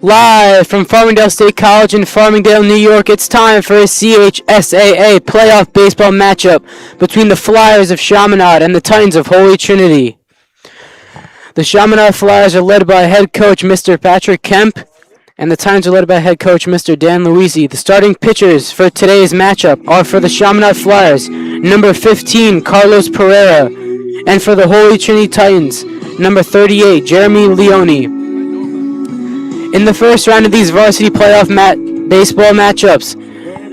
Live from Farmingdale State College in Farmingdale, New York, it's time for a CHSAA playoff baseball matchup between the Flyers of Chaminade and the Titans of Holy Trinity. The Chaminade Flyers are led by head coach Mr. Patrick Kemp, and the Titans are led by head coach Mr. Dan Luisi. The starting pitchers for today's matchup are for the Chaminade Flyers, number 15, Carlos Pereira, and for the Holy Trinity Titans, number 38, Jeremy Leone. In the first round of these varsity playoff baseball matchups,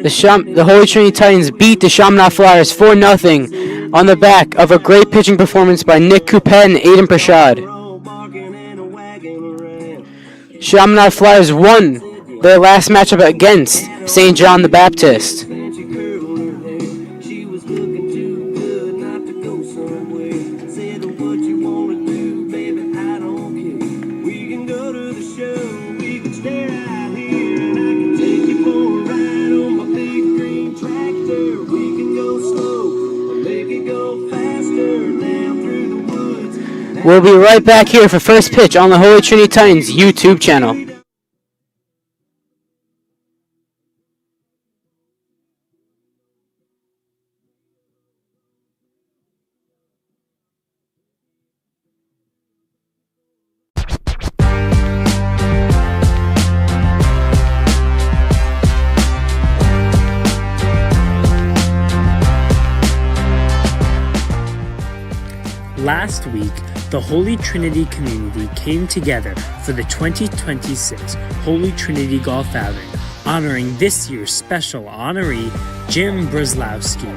the Holy Trinity Titans beat the Chaminade Flyers 4-0 on the back of a great pitching performance by Nick Coupet and Aiden Prashad. Chaminade Flyers won their last matchup against St. John the Baptist. We'll be right back here for first pitch on the Holy Trinity Titans YouTube channel. Last week, the Holy Trinity community came together for the 2026 Holy Trinity Golf Outing, honoring this year's special honoree, Jim Brzezowski.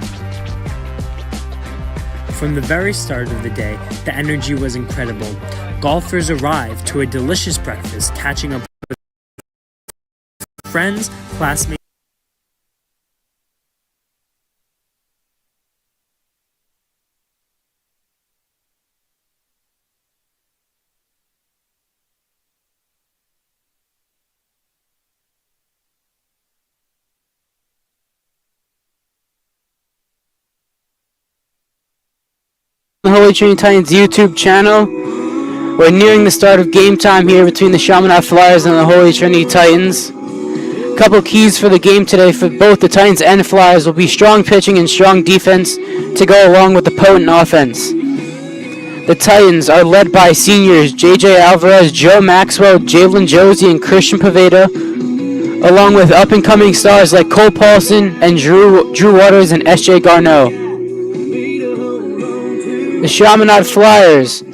From the very start of the day, the energy was incredible. Golfers arrived to a delicious breakfast, catching up with friends, classmates, The Holy Trinity Titans YouTube channel. We're nearing the start of game time here between the Chaminade Flyers and the Holy Trinity Titans. A couple keys for the game today for both the Titans and Flyers will be strong pitching and strong defense to go along with the potent offense. The Titans are led by seniors J.J. Alvarez, Joe Maxwell, Jalen Josie, and Christian Paveda, along with up-and-coming stars like Cole Paulson and Drew Waters and S.J. Garneau. The Chaminade Flyers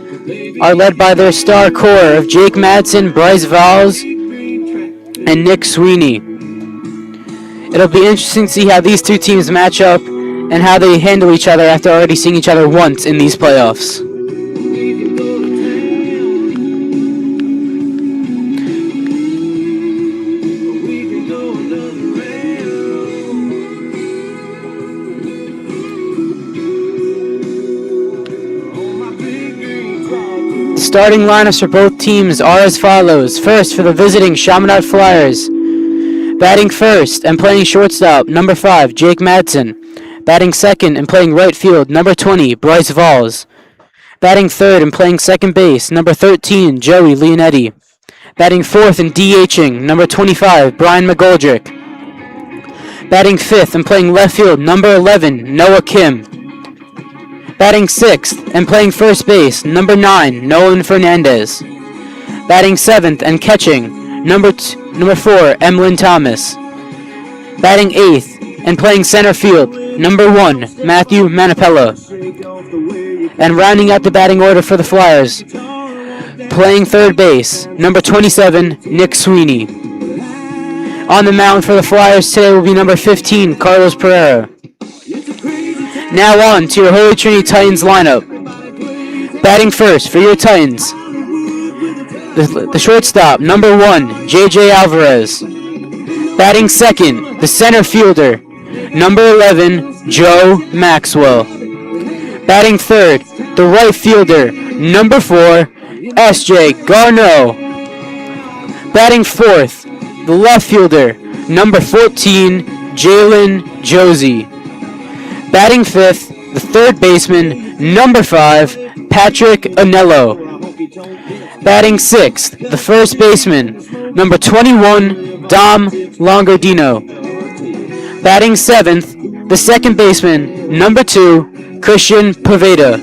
are led by their star core of Jake Madsen, Bryce Valls, and Nick Sweeney. It'll be interesting to see how these two teams match up and how they handle each other after already seeing each other once in these playoffs. Starting lineups for both teams are as follows. First, for the visiting Chaminade Flyers. Batting first and playing shortstop, number 5, Jake Madsen. Batting second and playing right field, number 20, Bryce Valls. Batting third and playing second base, number 13, Joey Leonetti. Batting fourth and DHing, number 25, Brian McGoldrick. Batting fifth and playing left field, number 11, Noah Kim. Batting sixth and playing first base, number 9, Nolan Fernandez. Batting seventh and catching, number 4, Emlyn Thomas. Batting eighth and playing center field, number 1, Matthew Manapella. And rounding out the batting order for the Flyers, playing third base, number 27, Nick Sweeney. On the mound for the Flyers today will be number 15, Carlos Pereira. Now on to your Holy Trinity Titans lineup. Batting first for your Titans, the shortstop, number 1, J.J. Alvarez. Batting second, the center fielder, number 11, Joe Maxwell. Batting third, the right fielder, number 4, S.J. Garneau. Batting fourth, the left fielder, number 14, Jalen Josie. Batting fifth, the third baseman, number 5, Patrick Anello. Batting sixth, the first baseman, number 21, Dom Longardino. Batting 7th, the second baseman, number 2, Christian Poveda.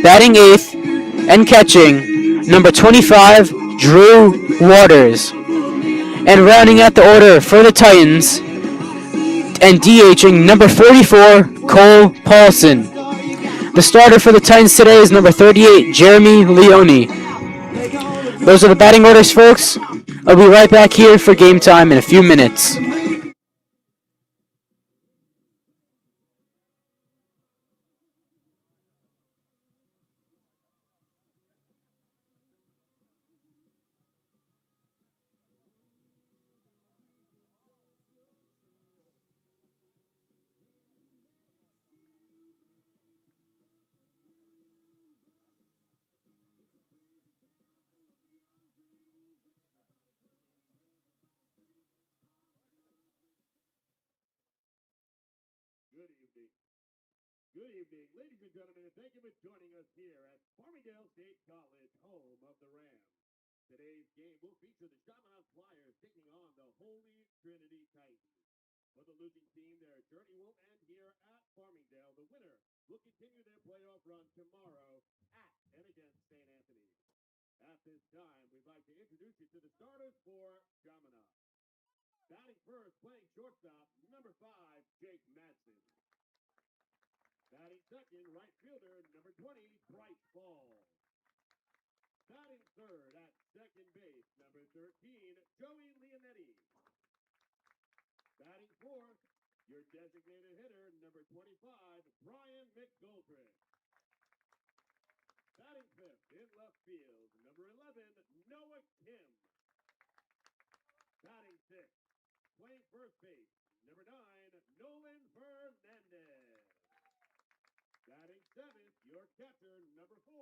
Batting 8th and catching, number 25, Drew Waters. And rounding out the order for the Titans and DHing, number 44, Cole Paulson. The starter for the Titans today is number 38, Jeremy Leone. Those are the batting orders, folks. I'll be right back here for game time in a few minutes. Good evening, ladies and gentlemen, and thank you for joining us here at Farmingdale State College, home of the Rams. Today's game will feature the Chaminade Flyers taking on the Holy Trinity Titans. For the losing team, their journey won't end here at Farmingdale. The winner will continue their playoff run tomorrow at and against St. Anthony. At this time, we'd like to introduce you to the starters for Chaminade. Batting first, playing shortstop, number 5, Jake Madsen. Batting second, right fielder, number 20, Bryce Ball. Batting third at second base, number 13, Joey Leonetti. Batting fourth, your designated hitter, number 25, Brian McGoldrick. Batting fifth in left field, number 11, Noah Kim. Batting sixth, playing first base, number 9, Nolan Fernandez. Batting seventh, your catcher, number 4,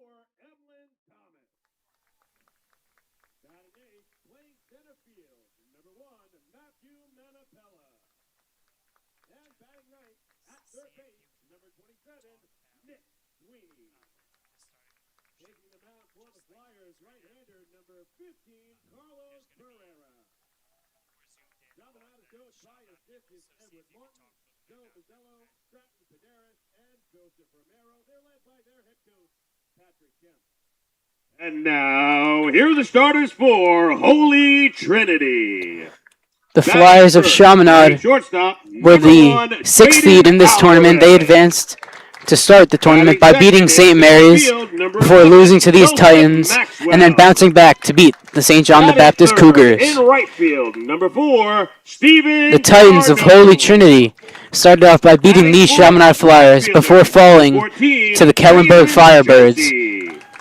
Evelyn Thomas. Batting eighth, playing center field, number 1, Matthew Manapella. And batting ninth, at third base, number 27, Nick Sweeney. Taking the mound for the Flyers, right-hander, number 15, Carlos Pereira. Chaminade is coached by assistants Edward Martin, Joe Mazzello, Stratton Padaris, and Joseph Romero. They're led by their head coach, Patrick Kemp. And now, here are the starters for Holy Trinity. The Flyers of Chaminade were the 6th seed in this tournament. They advanced to start the tournament by beating St. Mary's before losing to these Titans and then bouncing back to beat the St. John the Baptist Cougars. In right field, number 4, Steven The Titans of Holy Trinity started off by beating these Chaminade Flyers before falling to the Kellenberg Firebirds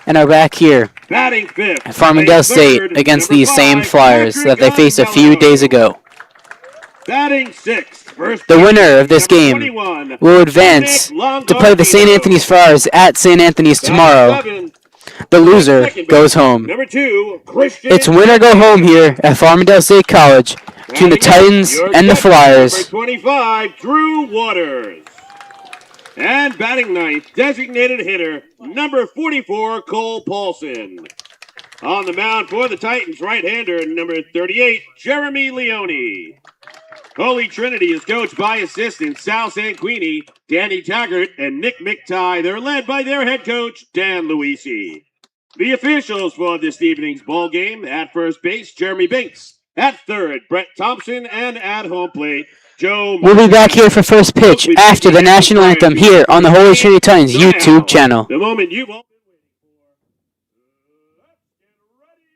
and are back here batting fifth, at Farmingdale State against these same Flyers that they faced a few days ago. Batting sixth, the winner of this game will advance to play the St. Anthony's Flyers at St. Anthony's tomorrow. The loser goes home. It's win or go home here at Farmingdale State College between the Titans and the Flyers. 25, Drew Waters. And batting ninth, designated hitter, number 44, Cole Paulson. On the mound for the Titans, right-hander, number 38, Jeremy Leone. Holy Trinity is coached by assistants Sal Sanquini, Danny Taggart, and Nick McTye. They're led by their head coach, Dan Luisi. The officials for this evening's ball game: at first base, Jeremy Binks. At third, Brett Thompson. And at home plate, Joe. We'll be back here for first pitch after the national anthem here on the Holy Trinity Titans YouTube channel. The moment you've all been waiting for. Let's get ready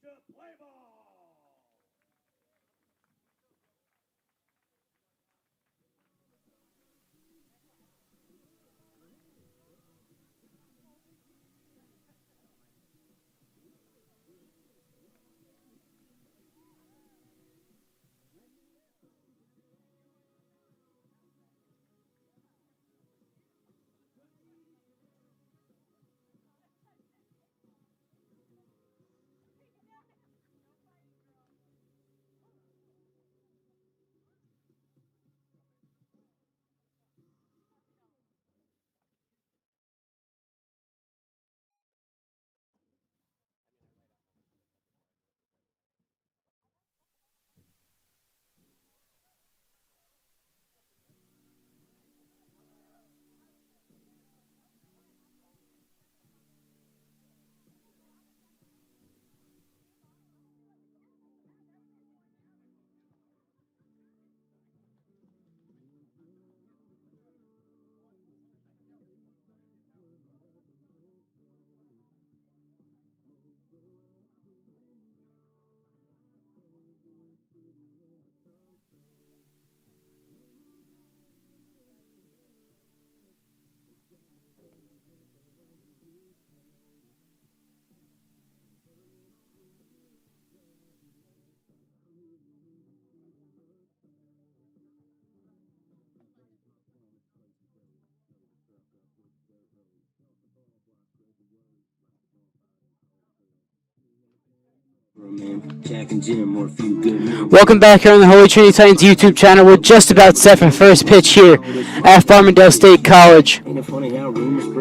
to play ball. Welcome back here on the Holy Trinity Titans YouTube channel. We're just about set for first pitch here at Farmingdale State College.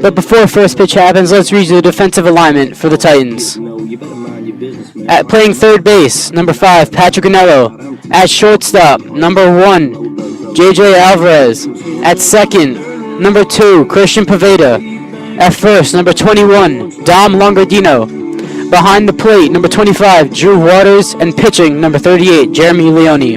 But before first pitch happens, let's read you the defensive alignment for the Titans. At playing third base, number 5, Patrick Anello. At shortstop, number 1, J.J. Alvarez. At second, number 2, Christian Poveda. At first, number 21, Dom Longardino. Behind the plate, number 25, Drew Waters, and pitching, number 38, Jeremy Leone.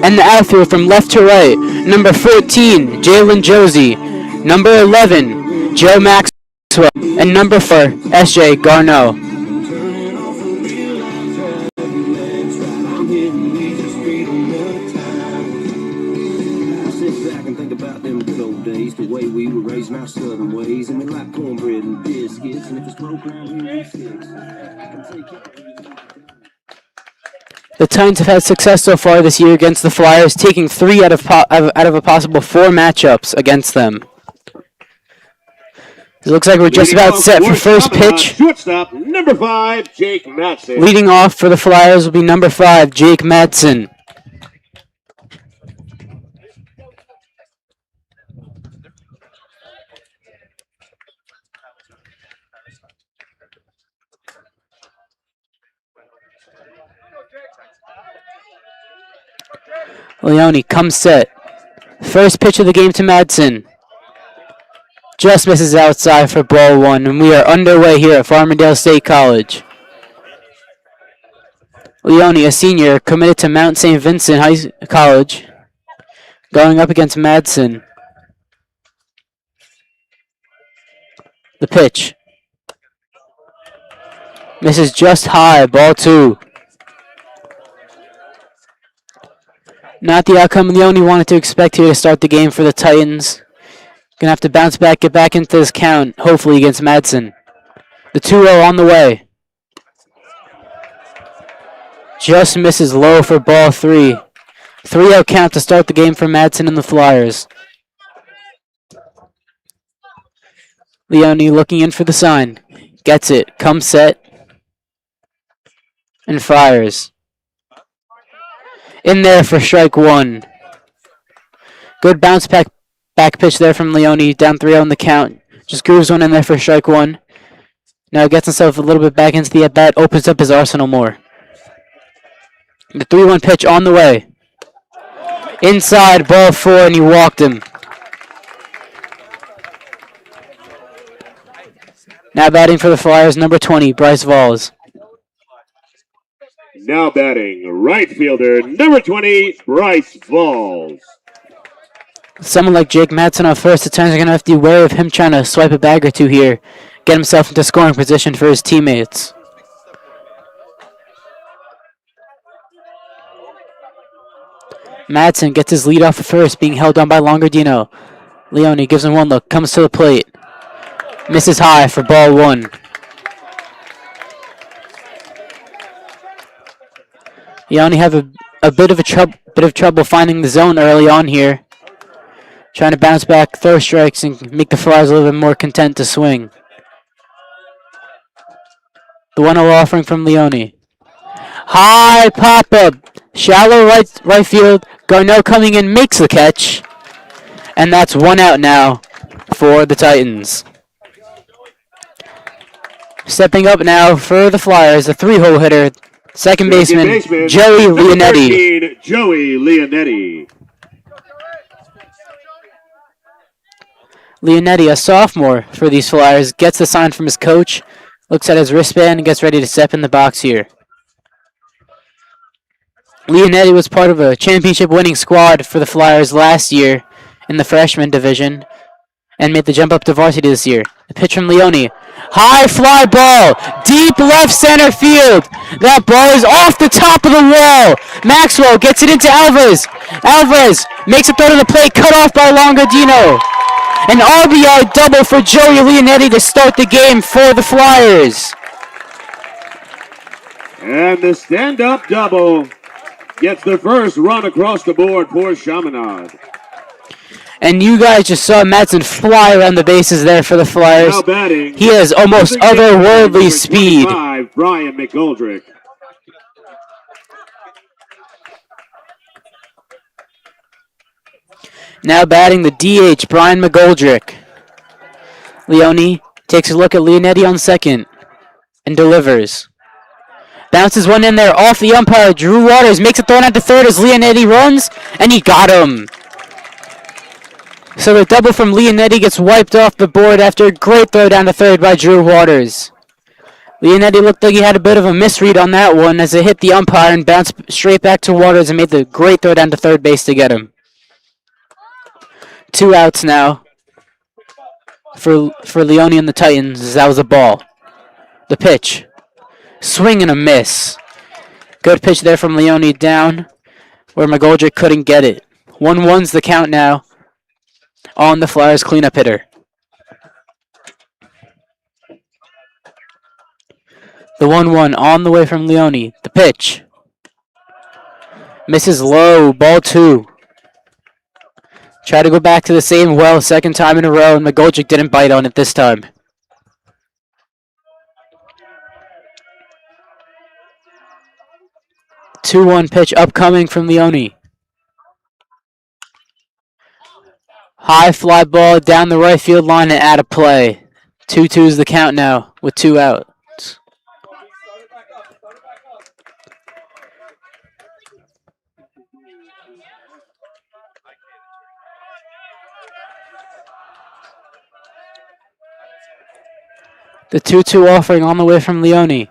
And the outfield from left to right, number 14, Jalen Josie, number 11, Joe Maxwell, and number 4, S.J. Garneau. The Titans have had success so far this year against the Flyers, taking 3 out of a possible 4 matchups against them. It looks like we're just about set for first pitch. Shortstop, number 5, Jake Madsen. Leading off for the Flyers will be number 5, Jake Madsen. Leone comes set. First pitch of the game to Madsen. Just misses outside for ball 1, and we are underway here at Farmingdale State College. Leone, a senior, committed to Mount St. Vincent College, going up against Madsen. The pitch. Misses just high, ball 2. Not the outcome Leone wanted to expect here to start the game for the Titans. Gonna have to bounce back, get back into this count, hopefully against Madsen. The 2-0 on the way. Just misses low for ball 3. 3-0 count to start the game for Madsen and the Flyers. Leone looking in for the sign. Gets it, comes set, and fires. In there for strike 1. Good bounce back pitch there from Leone. Down 3-0 in the count. Just grooves one in there for strike 1. Now gets himself a little bit back into the at-bat. Opens up his arsenal more. The 3-1 pitch on the way. Inside, ball 4, and he walked him. Now batting for the Flyers, number 20, Bryce Valls. Now batting, right fielder, number 20, Bryce Valls. Someone like Jake Madsen on first, the Titans are going to have to be wary of him trying to swipe a bag or 2 here. Get himself into scoring position for his teammates. Madsen gets his lead off at first, being held on by Longardino. Leone gives him one look, comes to the plate. Misses high for ball 1. Leone have a bit of trouble finding the zone early on here. Trying to bounce back, throw strikes, and make the Flyers a little bit more content to swing. The 1-0 offering from Leone. High pop-up. Shallow right field. Garneau coming in, makes the catch. And that's 1 out now for the Titans. Stepping up now for the Flyers, a 3-hole hitter. Second baseman, Joey Leonetti. 13, Joey Leonetti. Leonetti, a sophomore for these Flyers, gets the sign from his coach, looks at his wristband, and gets ready to step in the box here. Leonetti was part of a championship-winning squad for the Flyers last year in the freshman division and made the jump up to varsity this year. The pitch from Leone. High fly ball, deep left center field. That ball is off the top of the wall. Maxwell gets it into Alvarez. Alvarez makes a throw to the plate, cut off by Longardino. An RBI double for Joey Leonetti to start the game for the Flyers. And the stand-up double gets the first run across the board for Chaminade. And you guys just saw Madsen fly around the bases there for the Flyers. Now batting. He has almost otherworldly Number speed. 25, Brian McGoldrick. Now batting the DH, Brian McGoldrick. Leone takes a look at Leonetti on second and delivers. Bounces one in there off the umpire. Drew Waters makes a throw out to third as Leonetti runs, and he got him. So the double from Leonetti gets wiped off the board after a great throw down to third by Drew Waters. Leonetti looked like he had a bit of a misread on that one as it hit the umpire and bounced straight back to Waters and made the great throw down to third base to get him. 2 outs now for Leone and the Titans as that was a ball. The pitch. Swing and a miss. Good pitch there from Leone down where McGoldrick couldn't get it. 1-1's the count now on the Flyers cleanup hitter. The 1-1 on the way from Leone. The pitch. Misses low. Ball 2. Try to go back to the same well second time in a row, and McGoldrick didn't bite on it this time. Two 2-1 pitch upcoming from Leone. High fly ball down the right field line and out of play. 2-2's the count now with 2 outs. The 2-2 offering on the way from Leone.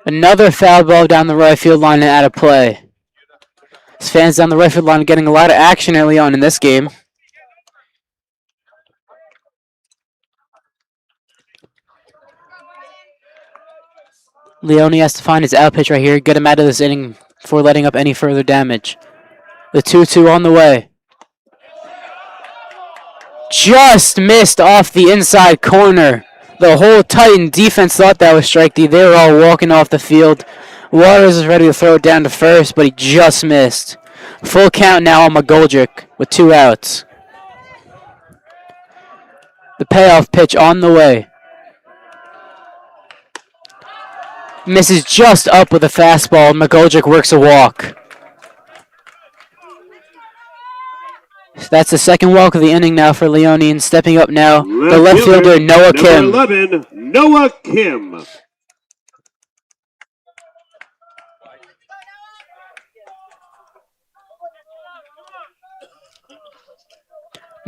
Another foul ball down the right field line and out of play. His fans down the right field line getting a lot of action early on in this game. Leone has to find his out pitch right here, get him out of this inning before letting up any further damage. The 2-2 on the way. Just missed off the inside corner. The whole Titan defense thought that was strike D. They were all walking off the field. Waters is ready to throw it down to first, but he just missed. Full count now on McGoldrick with 2 outs. The payoff pitch on the way. Misses just up with a fastball. McGoldrick works a walk. That's the second walk of the inning now for Leone, and stepping up now, the left fielder, Noah Kim. Number 11, Noah Kim.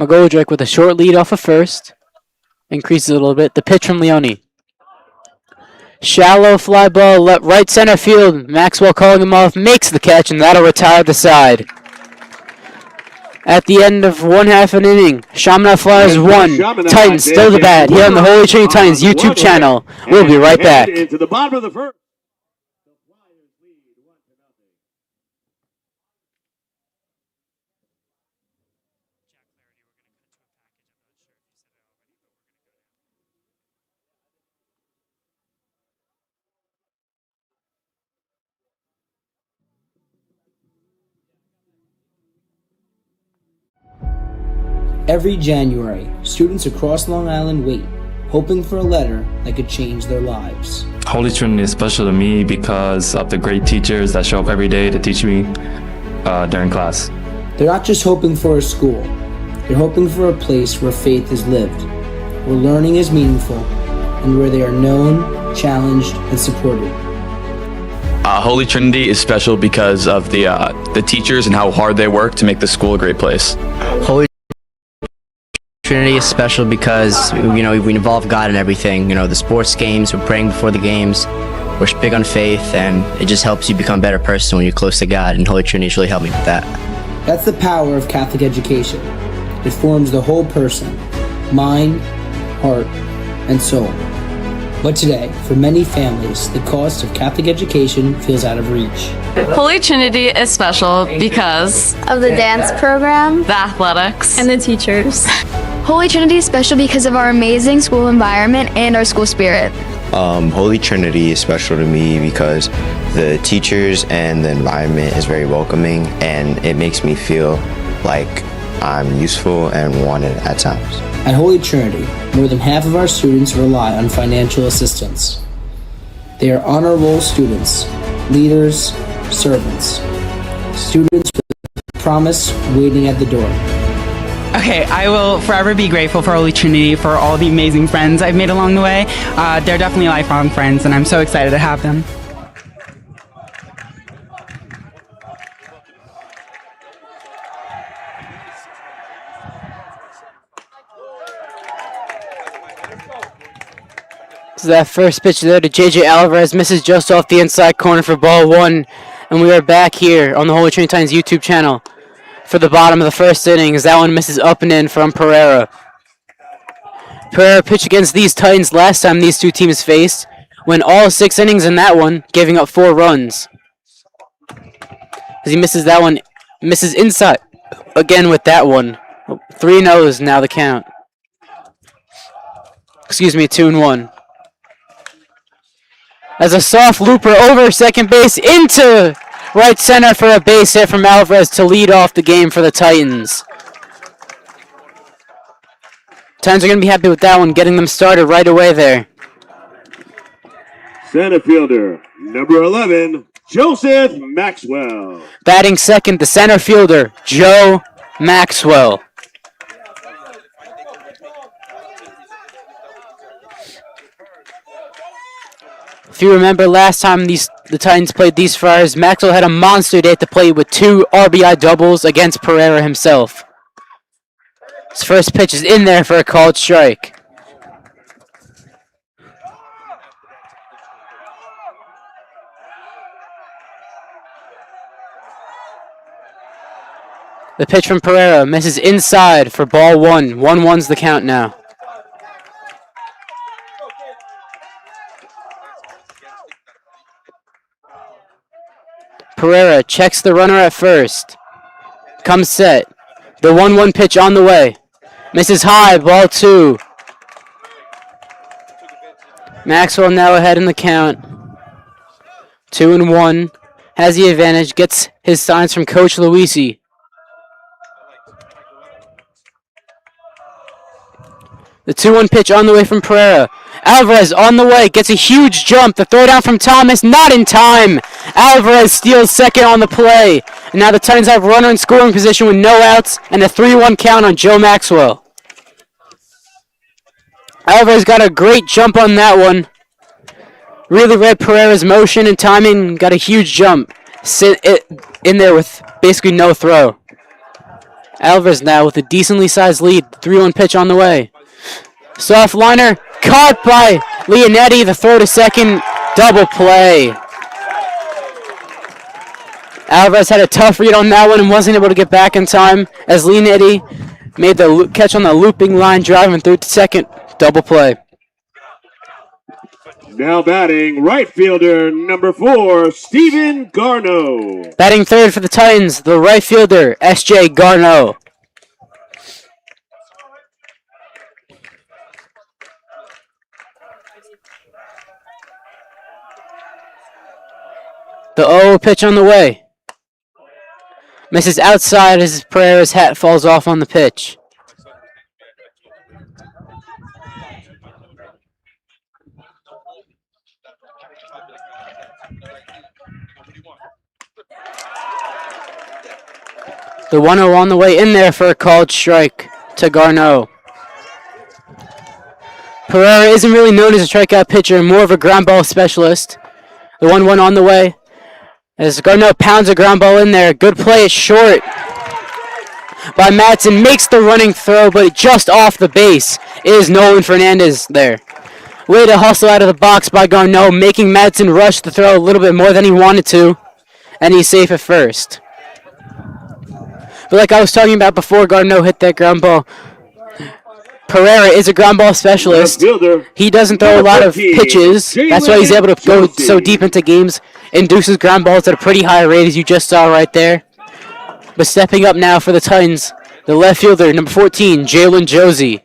McGoldrick with a short lead off of first. Increases a little bit. The pitch from Leone. Shallow fly ball, right center field. Maxwell calling him off, makes the catch, and that'll retire the side. At the end of one half an inning, Chaminade Flyers 1, Titans still the bat here on the Holy Trinity Titans YouTube channel. We'll be right back. Into the bottom of the first. Every January, students across Long Island wait, hoping for a letter that could change their lives. Holy Trinity is special to me because of the great teachers that show up every day to teach me during class. They're not just hoping for a school, they're hoping for a place where faith is lived, where learning is meaningful, and where they are known, challenged, and supported. Holy Trinity is special because of the teachers and how hard they work to make the school a great place. Holy Trinity is special because, we involve God in everything. The sports games, we're praying before the games, we're big on faith, and it just helps you become a better person when you're close to God, and Holy Trinity has really helped me with that. That's the power of Catholic education. It forms the whole person, mind, heart, and soul. But today, for many families, the cost of Catholic education feels out of reach. Holy Trinity is special because of the dance program, the athletics, and the teachers. Holy Trinity is special because of our amazing school environment and our school spirit. Holy Trinity is special to me because the teachers and the environment is very welcoming, and it makes me feel like I'm useful and wanted at times. At Holy Trinity, more than half of our students rely on financial assistance. They are honor roll students, leaders, servants. Students with promise waiting at the door. Okay, I will forever be grateful for Holy Trinity for all the amazing friends I've made along the way. They're definitely lifelong friends, and I'm so excited to have them. So that first pitch there to JJ Alvarez misses just off the inside corner for ball one. And we are back here on the Holy Trinity Titans YouTube channel for the bottom of the first inning as that one misses up and in from Pereira. Pereira pitched against these Titans last time these two teams faced, went all 6 innings in that one, giving up 4 runs. As he misses that one, misses inside again with that one. 3-0 now the count. Excuse me, 2-1. As a soft looper over second base into right center for a base hit from Alvarez to lead off the game for the Titans. Titans are going to be happy with that one, getting them started right away there. Center fielder, number 11, Joseph Maxwell. Batting second, the center fielder, Joe Maxwell. If you remember last time the Titans played these Friars, Maxwell had a monster day at the plate with 2 RBI doubles against Pereira himself. His first pitch is in there for a called strike. The pitch from Pereira misses inside for ball 1. 1-1's the count now. Pereira checks the runner at first. Comes set. The 1-1 pitch on the way. Misses high, ball 2. Maxwell now ahead in the count. 2-1. Has the advantage, gets his signs from Coach Luisi. The 2-1 pitch on the way from Pereira. Alvarez on the way, gets a huge jump. The throw down from Thomas, not in time. Alvarez steals second on the play. And now the Titans have runner in scoring position with no outs and a 3-1 count on Joe Maxwell. Alvarez got a great jump on that one. Really read Pereira's motion and timing, got a huge jump. Sit it in there with basically no throw. Alvarez now with a decently sized lead. 3-1 pitch on the way. Soft liner, caught by Leonetti. The throw to second, double play. Alvarez had a tough read on that one and wasn't able to get back in time as Leonetti made the catch on the looping line, driving through to second, double play. Now batting, right fielder, number 4, Steven Garneau. Batting third for the Titans, the right fielder, S.J. Garneau. The 0 pitch on the way. Misses outside as Pereira's hat falls off on the pitch. The 1-0 on the way in there for a called strike to Garneau. Pereira isn't really known as a strikeout pitcher, more of a ground ball specialist. The 1-1 on the way. As Garneau pounds a ground ball in there. Good play, it's short by Madsen. Makes the running throw, but just off the base is Nolan Fernandez there. Way to hustle out of the box by Garneau, making Madsen rush the throw a little bit more than he wanted to. And he's safe at first. But like I was talking about before Garneau hit that ground ball, Pereira is a ground ball specialist. He doesn't throw a lot of pitches. That's why he's able to go so deep into games. Induces ground balls at a pretty high rate, as you just saw right there. But stepping up now for the Titans, the left fielder, number 14, Jalen Josie.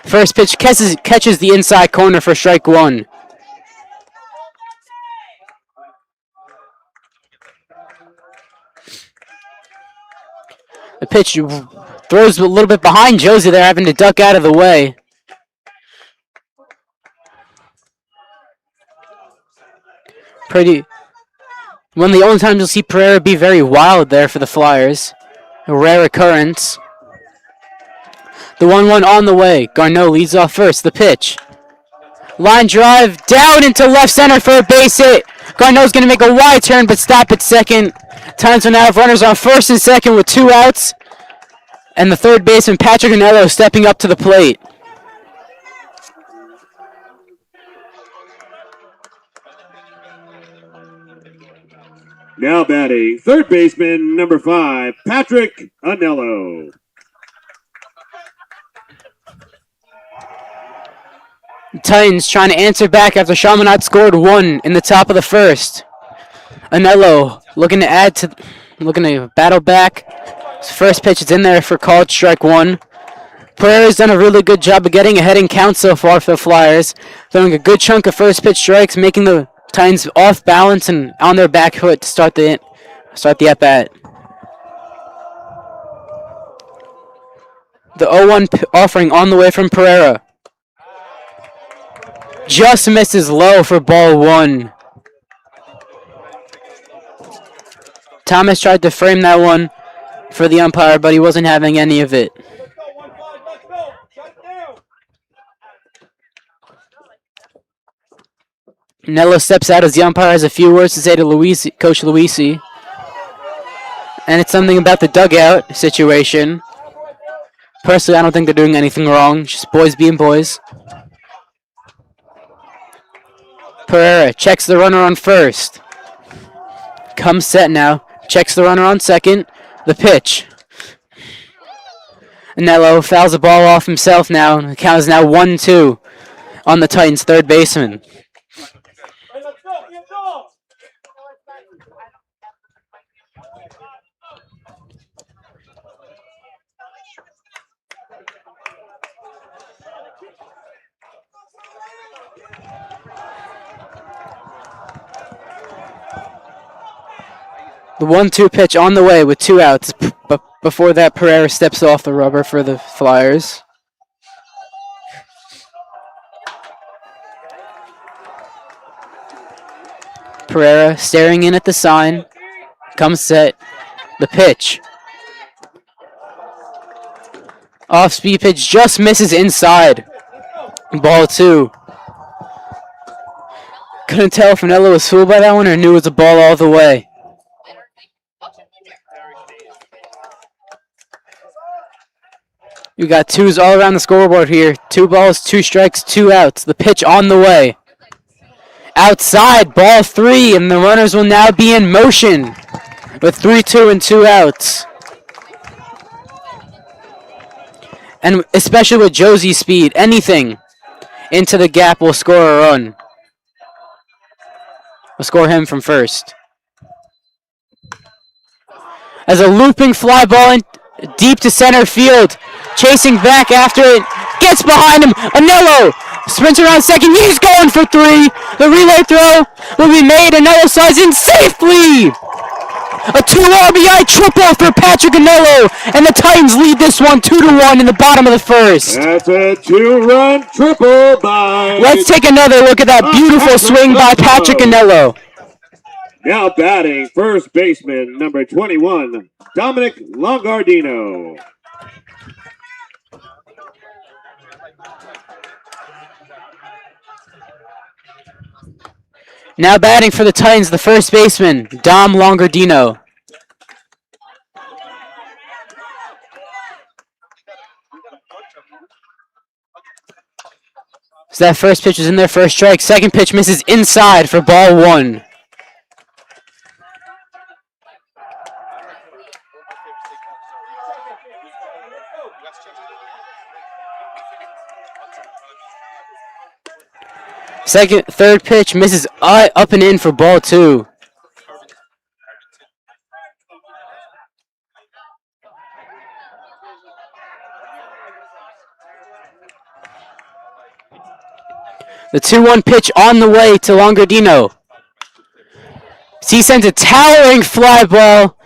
First pitch catches the inside corner for strike one. The pitch throws a little bit behind Josie there, having to duck out of the way. One of the only times you'll see Pereira be very wild there for the Flyers. A rare occurrence. The 1-1 on the way. Garneau leads off first. The pitch. Line drive down into left center for a base hit. Garneau's going to make a wide turn but stop at second. Titans will now have runners on first and second with 2 outs. And the third baseman, Patrick Anello, stepping up to the plate. Now batting, third baseman, number 5, Patrick Anello. Titans trying to answer back after Chaminade scored 1 in the top of the first. Anello looking to battle back. His first pitch is in there for called strike 1. Pereira's done a really good job of getting ahead in count so far for the Flyers, throwing a good chunk of first pitch strikes, making the Titans off balance and on their back foot to start the at-bat. The 0-1 offering on the way from Pereira. Just misses low for ball 1. Thomas tried to frame that one for the umpire, but he wasn't having any of it. Nello steps out as the umpire has a few words to say to Coach Luisi. And it's something about the dugout situation. Personally, I don't think they're doing anything wrong. Just boys being boys. Pereira checks the runner on first. Comes set now. Checks the runner on second. The pitch. Nello fouls the ball off himself now. The count is now 1-2 on the Titans' third baseman. The 1-2 pitch on the way with 2 outs. But before that, Pereira steps off the rubber for the Flyers. Pereira staring in at the sign. Comes set. The pitch. Off-speed pitch just misses inside. Ball 2. Couldn't tell if Anello was fooled by that one or knew it was a ball all the way. We got 2s all around the scoreboard here. 2 balls, 2 strikes, 2 outs. The pitch on the way. Outside, ball 3, and the runners will now be in motion with 3-2 and 2 outs. And especially with Josie's speed, anything into the gap will score a run. We'll score him from first. As a looping fly ball in deep to center field. Chasing back after it. Gets behind him. Anello sprints around second. He's going for 3. The relay throw will be made. Anello slides in safely. A 2 RBI triple for Patrick Anello. And the Titans lead this one 2-1 in the bottom of the first. That's a 2-run triple by... Let's take another look at that beautiful swing by Patrick Anello. Now batting, first baseman, number 21, Dominic Longardino. Now batting for the Titans, the first baseman, Dom Longardino. So that first pitch is in there for a strike. Second pitch misses inside for ball 1. Third pitch misses up and in for ball 2. The 2-1 pitch on the way to Longardino. He sends a towering fly ball.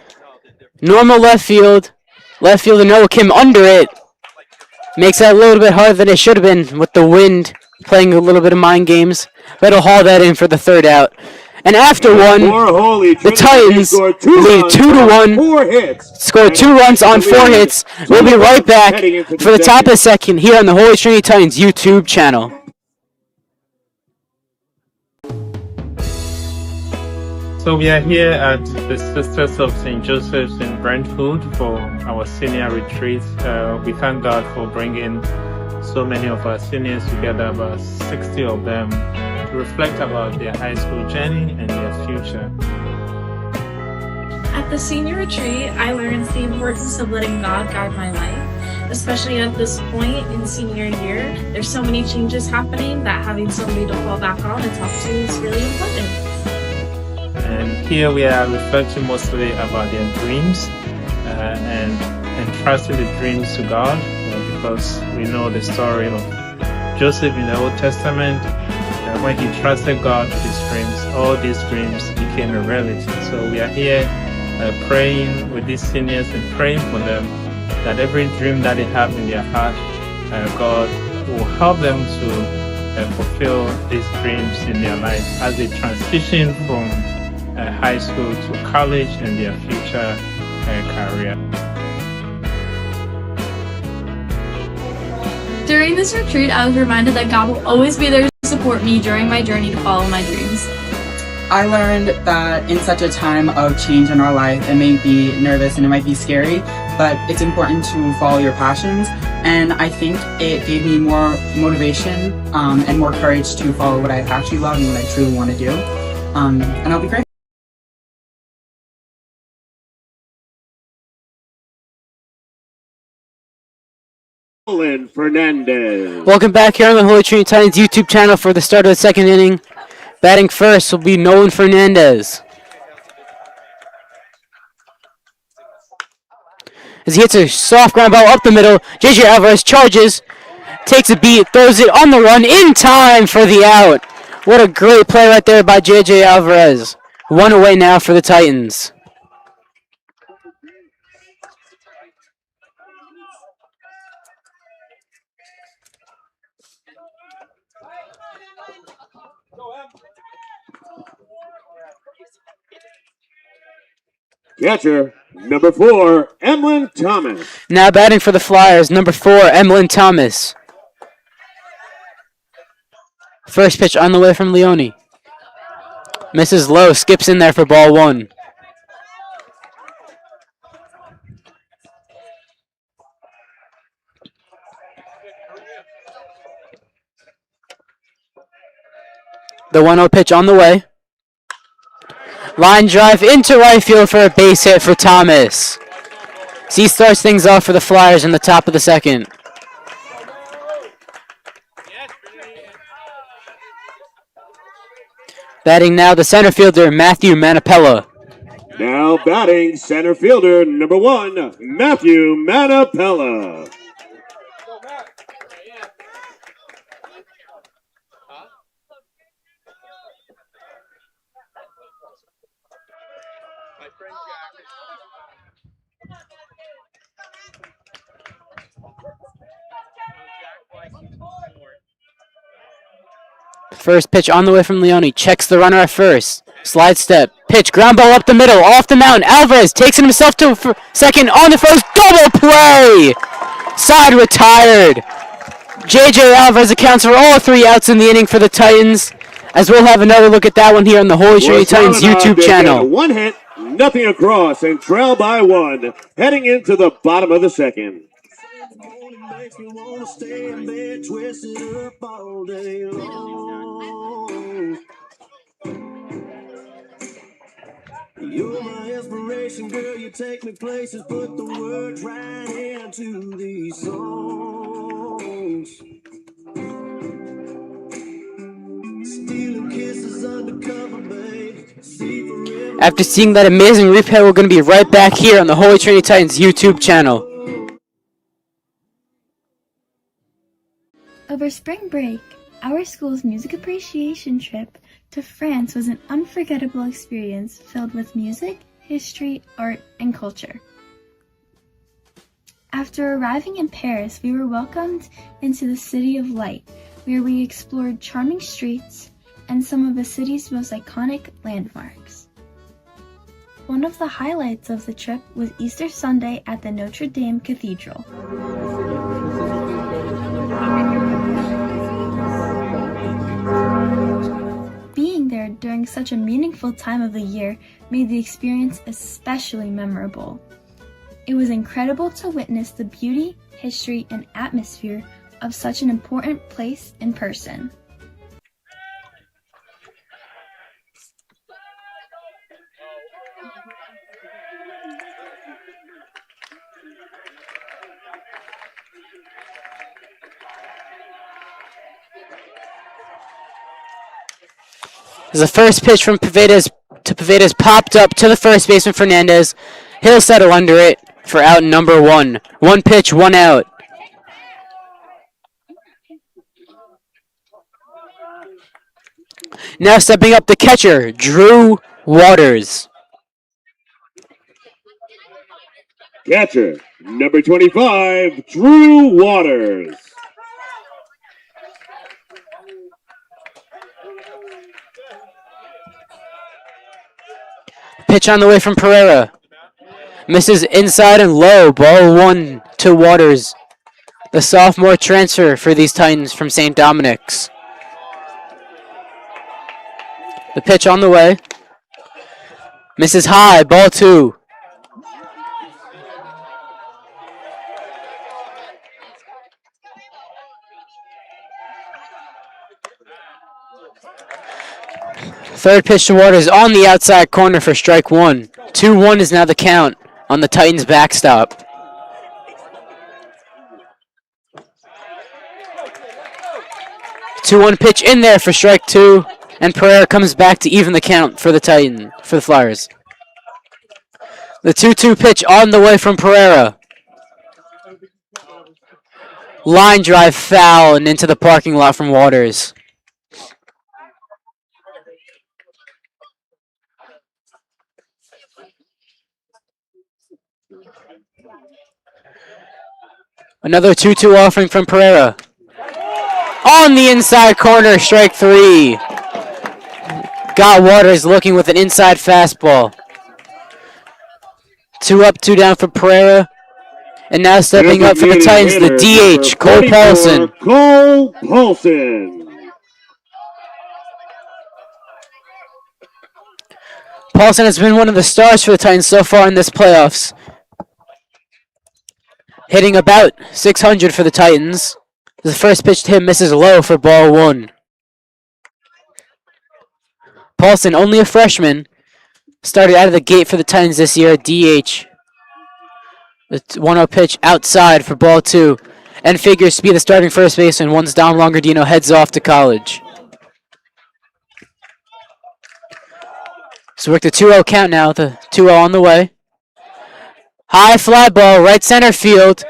Normal left field. Left fielder Noah Kim under it. Makes that a little bit harder than it should have been with the wind playing a little bit of mind games. But he'll haul that in for the third out. And after one, the Titans lead 2-1. Scored 2 runs on 4 hits. We'll be right back for the top of the second here on the Holy Trinity Titans YouTube channel. So we are here at the Sisters of St. Joseph's in Brentwood for our senior retreat. We thank God for bringing so many of our seniors together, about 60 of them, to reflect about their high school journey and their future. At the senior retreat, I learned the importance of letting God guide my life, especially at this point in senior year. There's so many changes happening that having somebody to fall back on and talk to is really important. And here we are reflecting mostly about their dreams and trusting the dreams to God, because we know the story of Joseph in the Old Testament. When he trusted God with his dreams, all these dreams became a reality. So we are here praying with these seniors and praying for them that every dream that they have in their heart, God will help them to fulfill these dreams in their life as they transition from high school to college and their future career. During this retreat, I was reminded that God will always be there to support me during my journey to follow my dreams. I learned that in such a time of change in our life, it may be nervous and it might be scary, but it's important to follow your passions. And I think it gave me more motivation and more courage to follow what I actually love and what I truly want to do. And I'll be grateful. Fernandez. Welcome back here on the Holy Trinity Titans YouTube channel for the start of the second inning. Batting first will be Nolan Fernandez. As he hits a soft ground ball up the middle, JJ Alvarez charges, takes a beat, throws it on the run in time for the out. What a great play right there by JJ Alvarez. 1 away now for the Titans. Catcher, number 4, Emlyn Thomas. Now batting for the Flyers, number 4, Emlyn Thomas. First pitch on the way from Leone. Misses low, skips in there for ball 1. The 1-0 pitch on the way. Line drive into right field for a base hit for Thomas. So he starts things off for the Flyers in the top of the second. Batting now the center fielder, Matthew Manapella. Now batting center fielder, number 1, Matthew Manapella. First pitch on the way from Leone. Checks the runner at first. Slide step. Pitch. Ground ball up the middle. Off the mound. Alvarez takes it himself to second on the first. Double play! Side retired. JJ Alvarez accounts for all 3 outs in the inning for the Titans. As we'll have another look at that one here on the Holy Trinity Titans YouTube channel. 1 hit, nothing across, and trail by 1. Heading into the bottom of the second. Makes me wanna stay in bed, twisted up all day long. You're my inspiration, girl. You take me places, put the words right into these songs. Stealing kisses undercover, babe. See forever. After seeing that amazing replay, we're going to be right back here on the Holy Trinity Titans YouTube channel. Over spring break, Our school's music appreciation trip to France was an unforgettable experience filled with music, history, art, and culture. After arriving in Paris, we were welcomed into the City of Light, where we explored charming streets and some of the city's most iconic landmarks. One of the highlights of the trip was Easter Sunday at the Notre Dame Cathedral. Being there during such a meaningful time of the year made the experience especially memorable. It was incredible to witness the beauty, history, and atmosphere of such an important place in person. As the first pitch from Pavedas popped up to the first baseman Fernandez. He'll settle under it for out number 1. 1 pitch, 1 out. Now stepping up the catcher, Drew Waters. Catcher, number 25, Drew Waters. Pitch on the way from Pereira. Misses inside and low. Ball 1 to Waters. The sophomore transfer for these Titans from St. Dominic's. The pitch on the way. Misses high. Ball 2. Third pitch to Waters on the outside corner for strike 1. 2-1 is now the count on the Titans backstop. Two-one pitch in there for strike 2, and Pereira comes back to even the count for the Flyers. The 2-2 pitch on the way from Pereira. Line drive foul and into the parking lot from Waters. Another 2-2 offering from Pereira. On the inside corner, strike 3. Got Waters looking with an inside fastball. 2 up, 2 down for Pereira. And now stepping up for the Titans, the DH, Cole Paulson. Cole Paulson. Paulson has been one of the stars for the Titans so far in this playoffs. Hitting about 600 for the Titans. The first pitch to him misses low for ball 1. Paulson, only a freshman, started out of the gate for the Titans this year at DH. The 1-0 pitch outside for ball 2. And figures to be the starting first baseman once Don Longardino heads off to college. So work the 2-0 count now, the 2-0 on the way. High fly ball, right center field.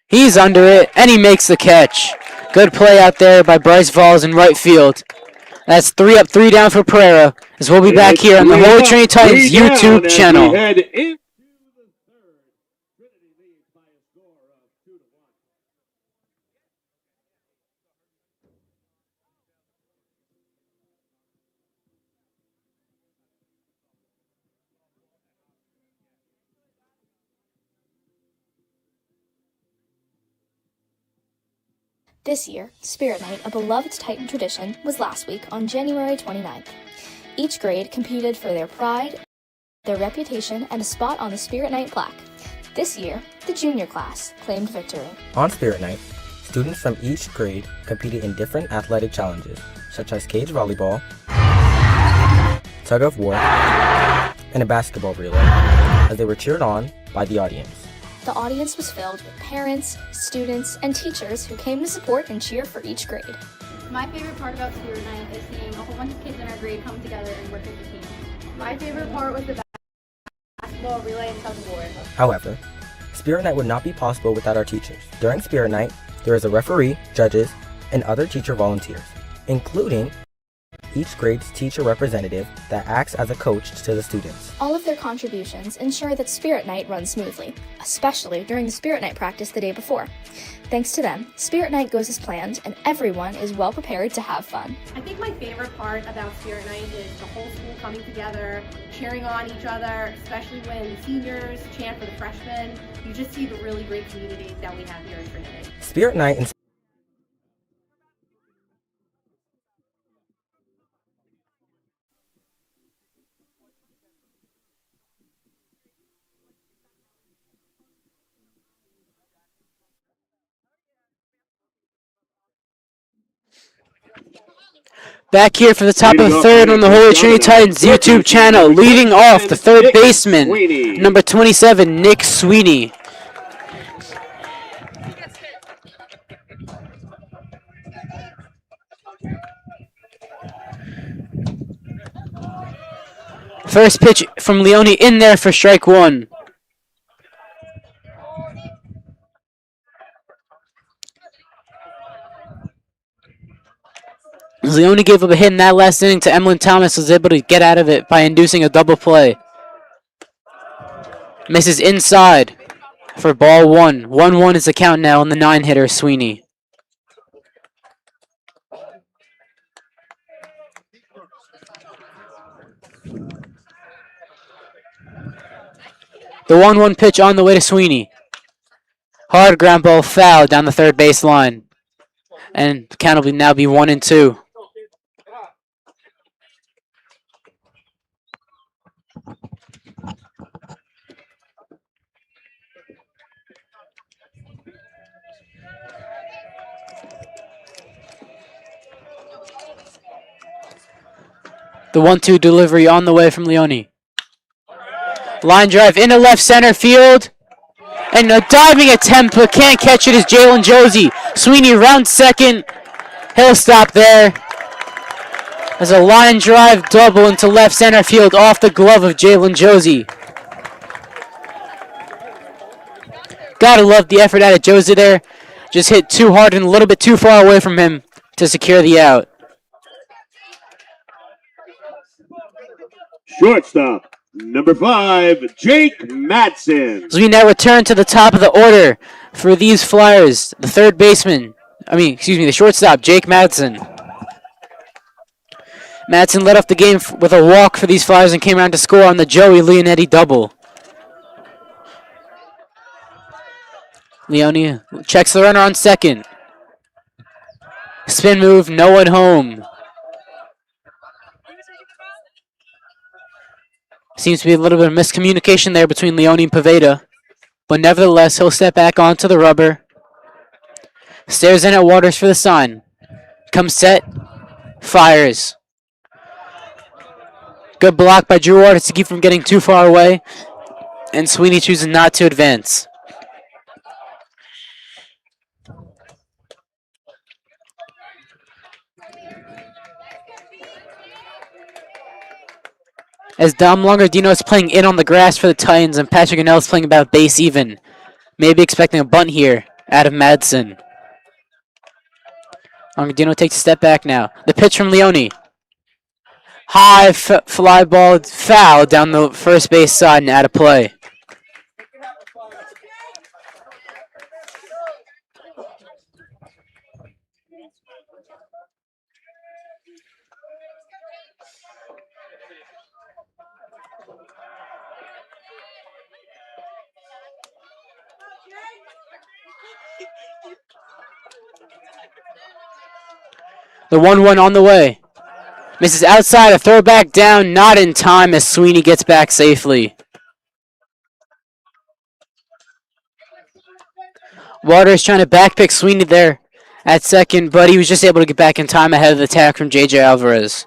He's under it, and he makes the catch. Good play out there by Bryce Valls in right field. That's 3 up, 3 down for Pereira, as we'll be back here on the Holy Trinity Titans YouTube channel. This year, Spirit Night, a beloved Titan tradition, was last week on January 29th. Each grade competed for their pride, their reputation, and a spot on the Spirit Night plaque. This year, the junior class claimed victory. On Spirit Night, students from each grade competed in different athletic challenges, such as cage volleyball, tug of war, and a basketball relay, as they were cheered on by the audience. The audience was filled with parents, students, and teachers who came to support and cheer for each grade. My favorite part about Spirit Night is seeing a whole bunch of kids in our grade come together and work as a team. My favorite part was the basketball relay and tug of war. However, Spirit Night would not be possible without our teachers. During Spirit Night, there is a referee, judges, and other teacher volunteers. including each grade's teacher representative that acts as a coach to the students. All of their contributions ensure that Spirit Night runs smoothly, especially during the Spirit Night practice the day before. Thanks to them, Spirit Night goes as planned and everyone is well prepared to have fun. I think my favorite part about Spirit Night is the whole school coming together, cheering on each other, especially when the seniors chant for the freshmen. You just see the really great community that we have here in Trinity. Spirit Night and Back here for the top of the third on the Holy Trinity Titans YouTube channel, leading off the third baseman, number 27, Nick Sweeney. First pitch from Leone in there for strike one. Leone gave up a hit in that last inning to Emlyn Thomas, was able to get out of it by inducing a double play. Misses inside for ball one. 1-1 is the count now on the 9-hitter, Sweeney. The 1-1 pitch on the way to Sweeney. Hard ground ball foul down the third base line. And the count will now be 1-2. The 1-2 delivery on the way from Leone. Line drive into left center field. And a diving attempt, but can't catch it is Jalen Josie. Sweeney round second. He'll stop there. As a line drive double into left center field off the glove of Jalen Josie. Gotta love the effort out of Josie there. Just hit too hard and a little bit too far away from him to secure the out. Shortstop, number 5, Jake Madsen. As we now return to the top of the order for these Flyers, the the shortstop, Jake Madsen. Madsen led off the game with a walk for these Flyers and came around to score on the Joey Leonetti double. Leone checks the runner on second. Spin move, no one home. Seems to be a little bit of miscommunication there between Leone and Poveda. But nevertheless, he'll step back onto the rubber. Stares in at Waters for the sign. Comes set. Fires. Good block by Drew Waters to keep from getting too far away. And Sweeney chooses not to advance. As Dom Longardino is playing in on the grass for the Titans and Patrick Gunnell is playing about base even. Maybe expecting a bunt here out of Madsen. Longardino takes a step back now. The pitch from Leone. High fly ball foul down the first base side and out of play. The 1-1 on the way. Misses outside, a throwback down, not in time as Sweeney gets back safely. Waters trying to backpick Sweeney there at second, but he was just able to get back in time ahead of the attack from J.J. Alvarez.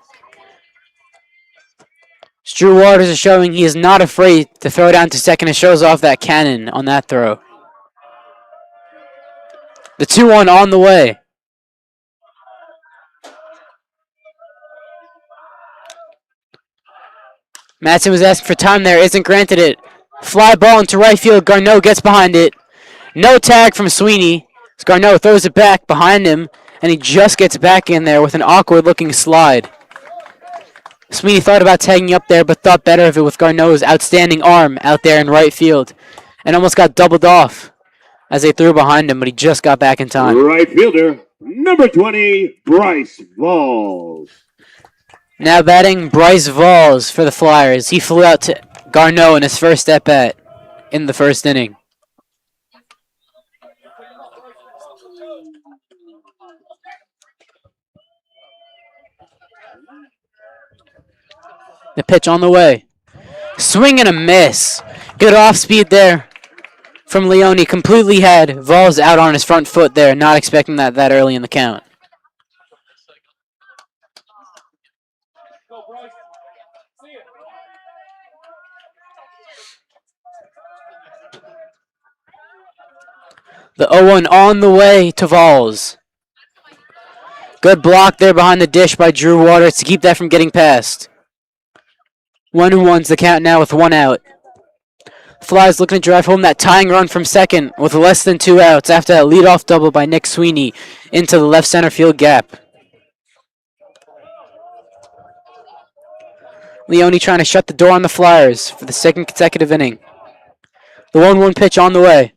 Drew Waters is showing he is not afraid to throw down to second and shows off that cannon on that throw. The 2-1 on the way. Madsen was asking for time there, isn't granted it. Fly ball into right field, Garneau gets behind it. No tag from Sweeney. Garneau throws it back behind him, and he just gets back in there with an awkward-looking slide. Sweeney thought about tagging up there, but thought better of it with Garneau's outstanding arm out there in right field, and almost got doubled off as they threw behind him, but he just got back in time. Right fielder, number 20, Bryce Valls. Now batting Bryce Valls for the Flyers. He flew out to Garneau in his first at-bat in the first inning. The pitch on the way. Swing and a miss. Good off speed there from Leone. Completely had Valls out on his front foot there. Not expecting that early in the count. The 0-1 on the way to Valls. Good block there behind the dish by Drew Waters to keep that from getting past. 1-1's the count now with 1 out. Flyers looking to drive home that tying run from second with less than 2 outs after that leadoff double by Nick Sweeney into the left center field gap. Leone trying to shut the door on the Flyers for the second consecutive inning. The 1-1 pitch on the way.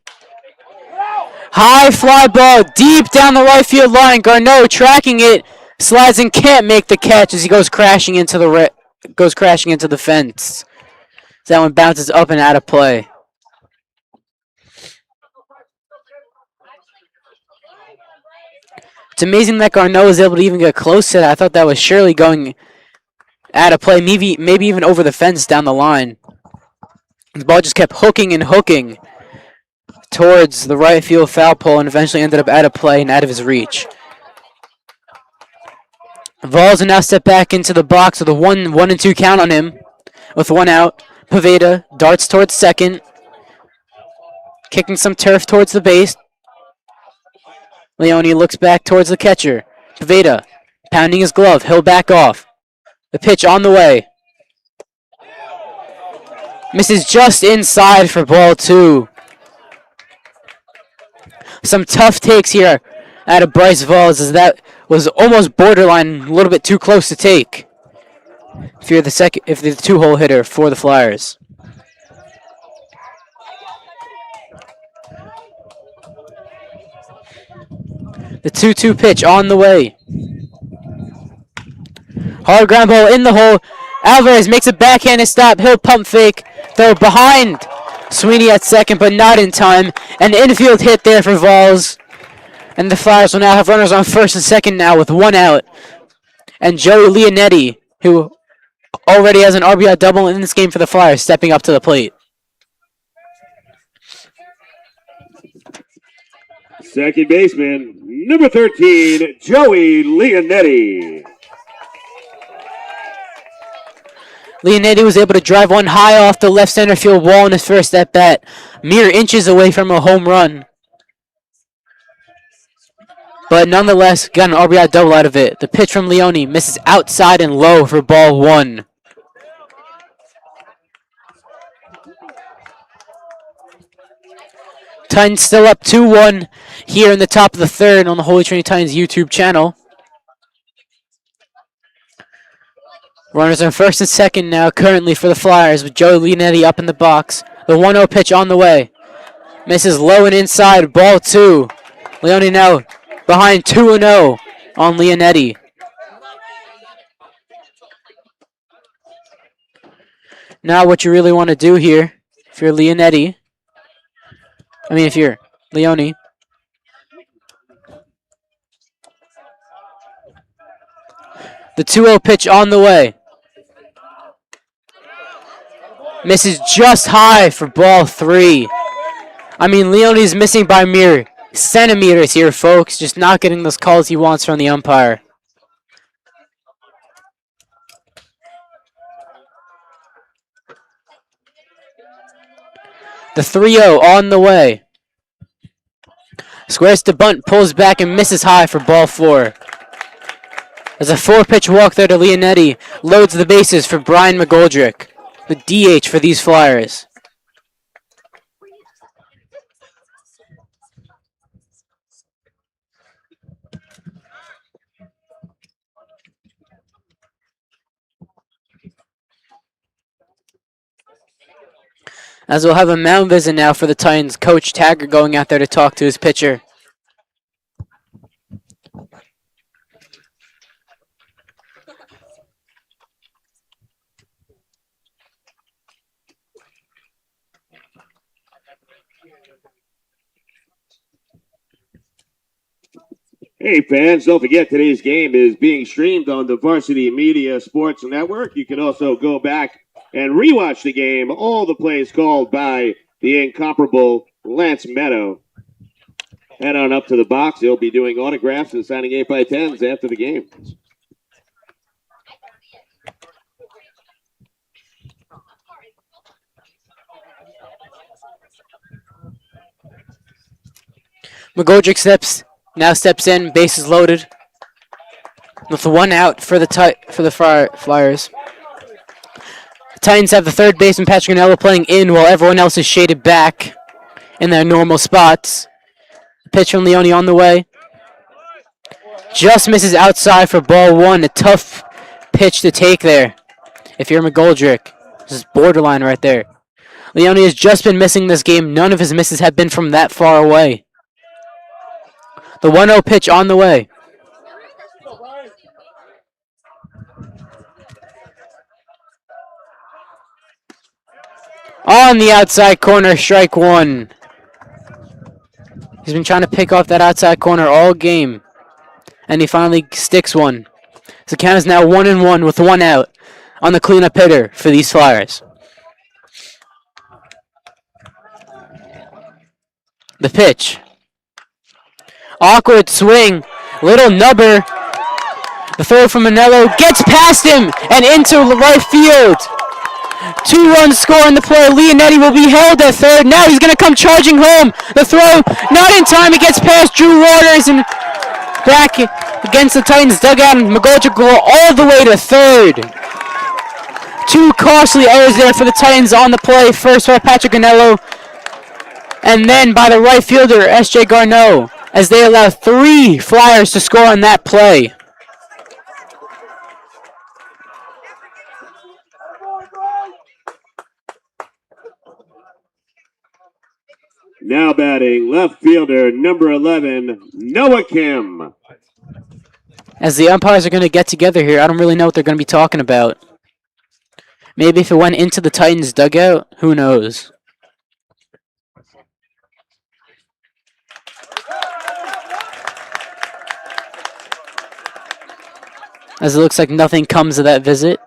High fly ball deep down the right field line. Garneau tracking it, slides and can't make the catch as he goes crashing into the fence. That one bounces up and out of play. It's amazing that Garneau was able to even get close to that. I thought that was surely going out of play, maybe even over the fence down the line. The ball just kept hooking and hooking towards the right field foul pole and eventually ended up out of play and out of his reach. Valls now step back into the box with a 1-2 count on him with 1 out. Poveda darts towards second, kicking some turf towards the base. Leone looks back towards the catcher. Poveda pounding his glove. He'll back off. The pitch on the way. Misses just inside for ball 2. Some tough takes here out of Bryce Valls as that was almost borderline, a little bit too close to take. If you're the 2-hole hitter for the Flyers. The 2-2 pitch on the way. Hard ground ball in the hole. Alvarez makes a backhanded stop. He'll pump fake. Throw behind Sweeney at second, but not in time. An infield hit there for Valls. And the Flyers will now have runners on first and second now with 1 out. And Joey Leonetti, who already has an RBI double in this game for the Flyers, stepping up to the plate. Second baseman, number 13, Joey Leonetti. Leonetti was able to drive one high off the left center field wall in his first at-bat, mere inches away from a home run. But nonetheless, got an RBI double out of it. The pitch from Leone misses outside and low for ball 1. Titans still up 2-1 here in the top of the third on the Holy Trinity Titans YouTube channel. Runners on first and second now currently for the Flyers with Joey Leonetti up in the box. The 1-0 pitch on the way. Misses low and inside, ball 2. Leone now behind 2-0 on Leonetti. Now what you really want to do here, if you're Leonetti, if you're Leone, the 2-0 pitch on the way. Misses just high for ball 3. Leone's missing by mere centimeters here, folks. Just not getting those calls he wants from the umpire. The 3-0 on the way. Squares to bunt, pulls back and misses high for ball 4. There's a 4-pitch walk there to Leonetti. Loads the bases for Brian McGoldrick, the DH for these Flyers. As we'll have a mound visit now for the Titans. Coach Taggart going out there to talk to his pitcher. Hey fans, don't forget today's game is being streamed on the Varsity Media Sports Network. You can also go back and rewatch the game, all the plays called by the incomparable Lance Meadow. Head on up to the box. He'll be doing autographs and signing 8x10s after the game. McGoldrick steps in, bases loaded, with one out for the Flyers. The Titans have the third baseman Patrick Anello playing in while everyone else is shaded back in their normal spots. Pitch from Leone on the way. Just misses outside for ball one. A tough pitch to take there. If you're McGoldrick, this is borderline right there. Leone has just been missing this game. None of his misses have been from that far away. The 1-0 pitch on the way. On the outside corner, strike one. He's been trying to pick off that outside corner all game. And he finally sticks one. So the count is now 1-1 with one out on the cleanup hitter for these Flyers. The pitch. Awkward swing. Little nubber. The throw from Anello gets past him and into right field. 2-run score in the play. Leonetti will be held at third. Now he's going to come charging home. The throw not in time. It gets past Drew Waters and back against the Titans dugout. And McGoldrick go all the way to third. Two costly errors there for the Titans on the play. First by Patrick Anello, and then by the right fielder, S.J. Garneau, as they allow 3 Flyers to score on that play. Now batting, left fielder, number 11, Noah Kim. As the umpires are going to get together here, I don't really know what they're going to be talking about. Maybe if it went into the Titans' dugout, who knows? As it looks like nothing comes of that visit.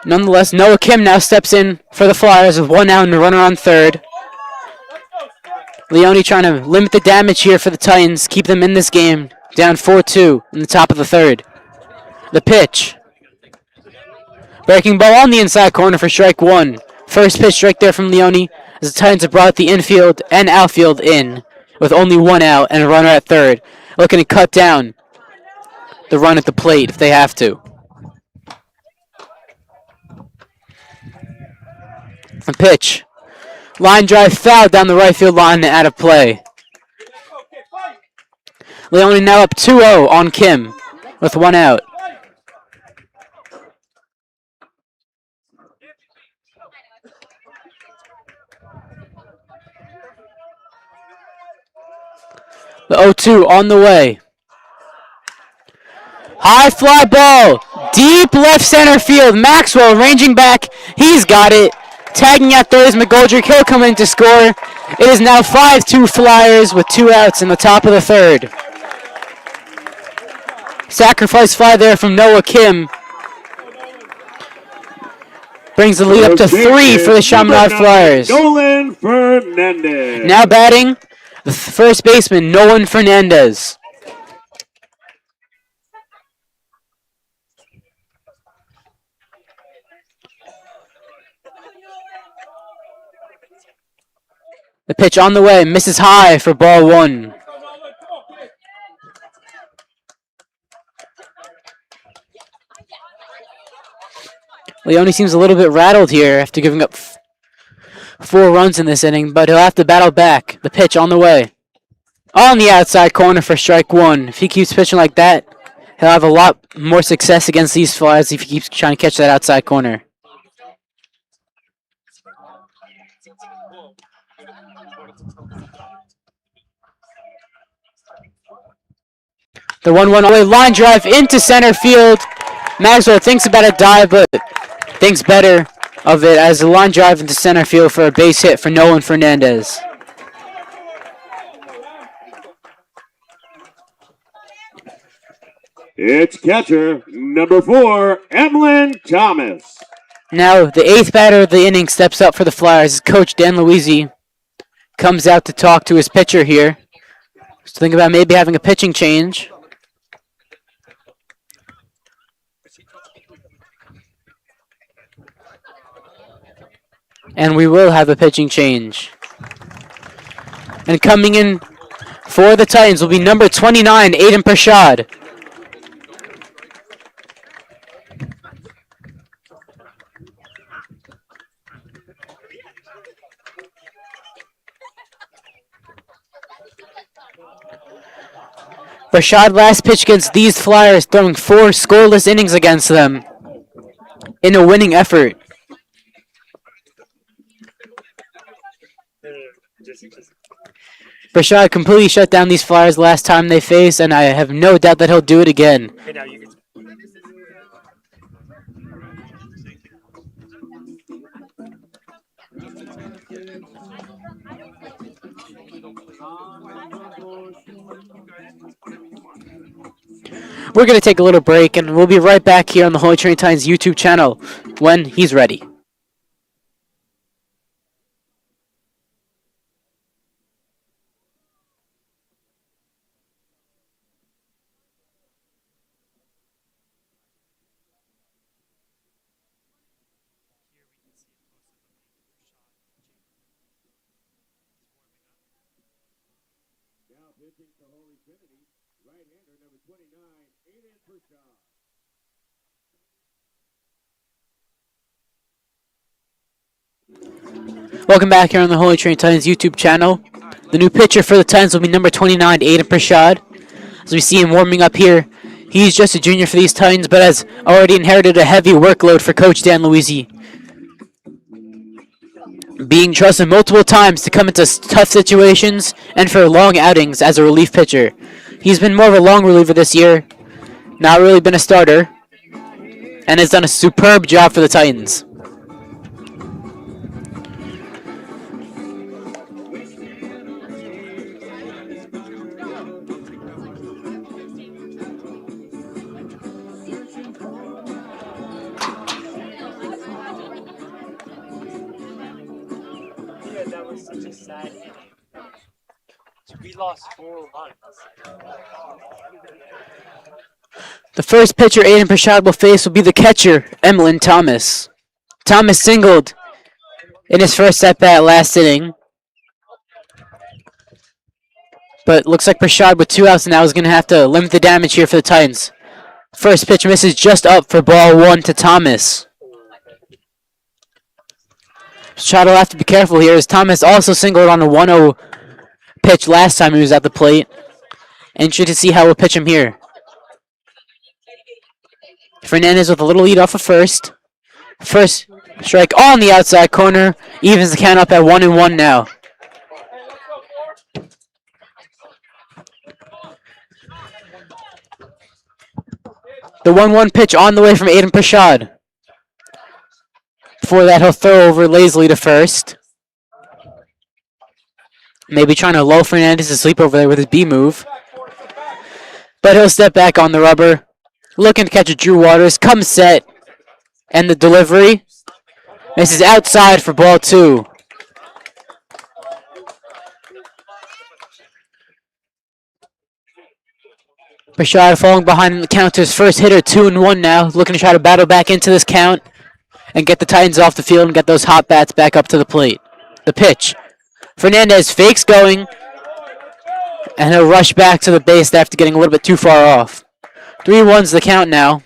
Nonetheless, Noah Kim now steps in for the Flyers with one out and a runner on third. Leone trying to limit the damage here for the Titans, keep them in this game, down 4-2 in the top of the third. The pitch. Breaking ball on the inside corner for strike one. First pitch strike there from Leone, as the Titans have brought the infield and outfield in with only one out and a runner at third, looking to cut down the run at the plate if they have to. The pitch. Line drive foul down the right field line and out of play. Leone now up 2-0 on Kim with one out. The 0-2 on the way. High fly ball. Deep left center field. Maxwell ranging back. He's got it. Tagging out there is McGoldrick. He'll come in to score. It is now 5-2 Flyers with 2 outs in the top of the third. Sacrifice fly there from Noah Kim. Brings the lead up to 3 for the Chaminade Flyers. Nolan Fernandez. Now batting, the first baseman, Nolan Fernandez. The pitch on the way, misses high for ball one. Leone seems a little bit rattled here after giving up 4 runs in this inning, but he'll have to battle back. The pitch on the way. On the outside corner for strike one. If he keeps pitching like that, he'll have a lot more success against these Flyers if he keeps trying to catch that outside corner. The 1-1 away line drive into center field. Maxwell thinks about a dive, but thinks better of it as a line drive into center field for a base hit for Nolan Fernandez. It's catcher number 4, Emlyn Thomas. Now the 8th batter of the inning steps up for the Flyers. Coach Dan Luisi comes out to talk to his pitcher here. So think about maybe having a pitching change. And we will have a pitching change. And coming in for the Titans will be number 29, Aiden Prashad. Prashad last pitch against these Flyers, throwing 4 scoreless innings against them in a winning effort. Prashad completely shut down these Flyers last time they faced, and I have no doubt that he'll do it again. We're going to take a little break, and we'll be right back here on the Holy Trinity Titans YouTube channel when he's ready. Now pitching for Holy Trinity, right-hander number 29, Aiden Prashad. Welcome back here on the Holy Trinity Titans YouTube channel. The new pitcher for the Titans will be number 29, Aiden Prashad. As we see him warming up here, he's just a junior for these Titans, but has already inherited a heavy workload for Coach Dan Luisi, being trusted multiple times to come into tough situations and for long outings as a relief pitcher. He's been more of a long reliever this year, not really been a starter, and has done a superb job for the Titans. We lost 4 runs. The first pitcher Aiden Prashad will face will be the catcher, Emlyn Thomas. Thomas singled in his first at-bat last inning, but looks like Prashad with 2 outs now is going to have to limit the damage here for the Titans. First pitch misses just up for ball 1 to Thomas. Prashad will have to be careful here as Thomas also singled on a 1-0 pitch last time he was at the plate. Interested to see how we'll pitch him here. Fernandez with a little lead off of first. First strike on the outside corner. Evens the count up at 1-1 now. The 1-1 pitch on the way from Aiden Prashad. Before that, he'll throw over lazily to first. Maybe trying to lull Fernandez to sleep over there with his B move. But he'll step back on the rubber. Looking to catch a Drew Waters. Comes set. And the delivery misses outside for ball 2. Prashad falling behind in the count to his first hitter, 2-1 now. Looking to try to battle back into this count and get the Titans off the field and get those hot bats back up to the plate. The pitch. Fernandez fakes going, and he'll rush back to the base after getting a little bit too far off. 3-1's the count now.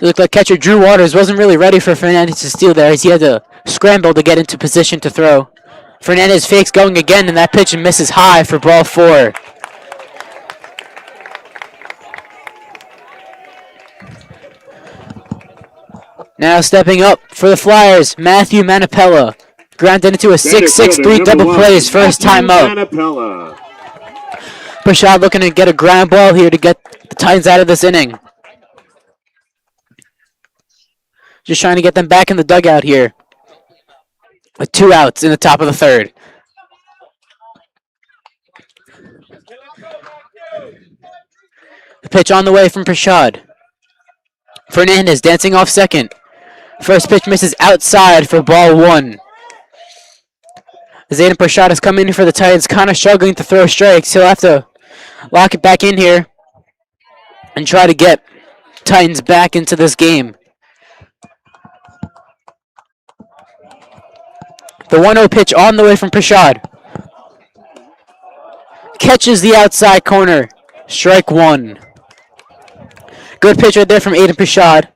It looked like catcher Drew Waters wasn't really ready for Fernandez to steal there as he had to scramble to get into position to throw. Fernandez fakes going again, and that pitch misses high for ball 4. Now stepping up for the Flyers, Matthew Manapella. Grounded into a Center 6-6-3 fielder, double number play his 1, first time Matthew up. Manapella. Prashad looking to get a ground ball here to get the Titans out of this inning. Just trying to get them back in the dugout here. With 2 outs in the top of the 3rd. The pitch on the way from Prashad. Fernandez dancing off second. First pitch misses outside for ball 1. Zayden Prashad is coming in for the Titans, kind of struggling to throw strikes. He'll have to lock it back in here and try to get Titans back into this game. The 1-0 pitch on the way from Prashad. Catches the outside corner. Strike 1. Good pitch right there from Aiden Prashad.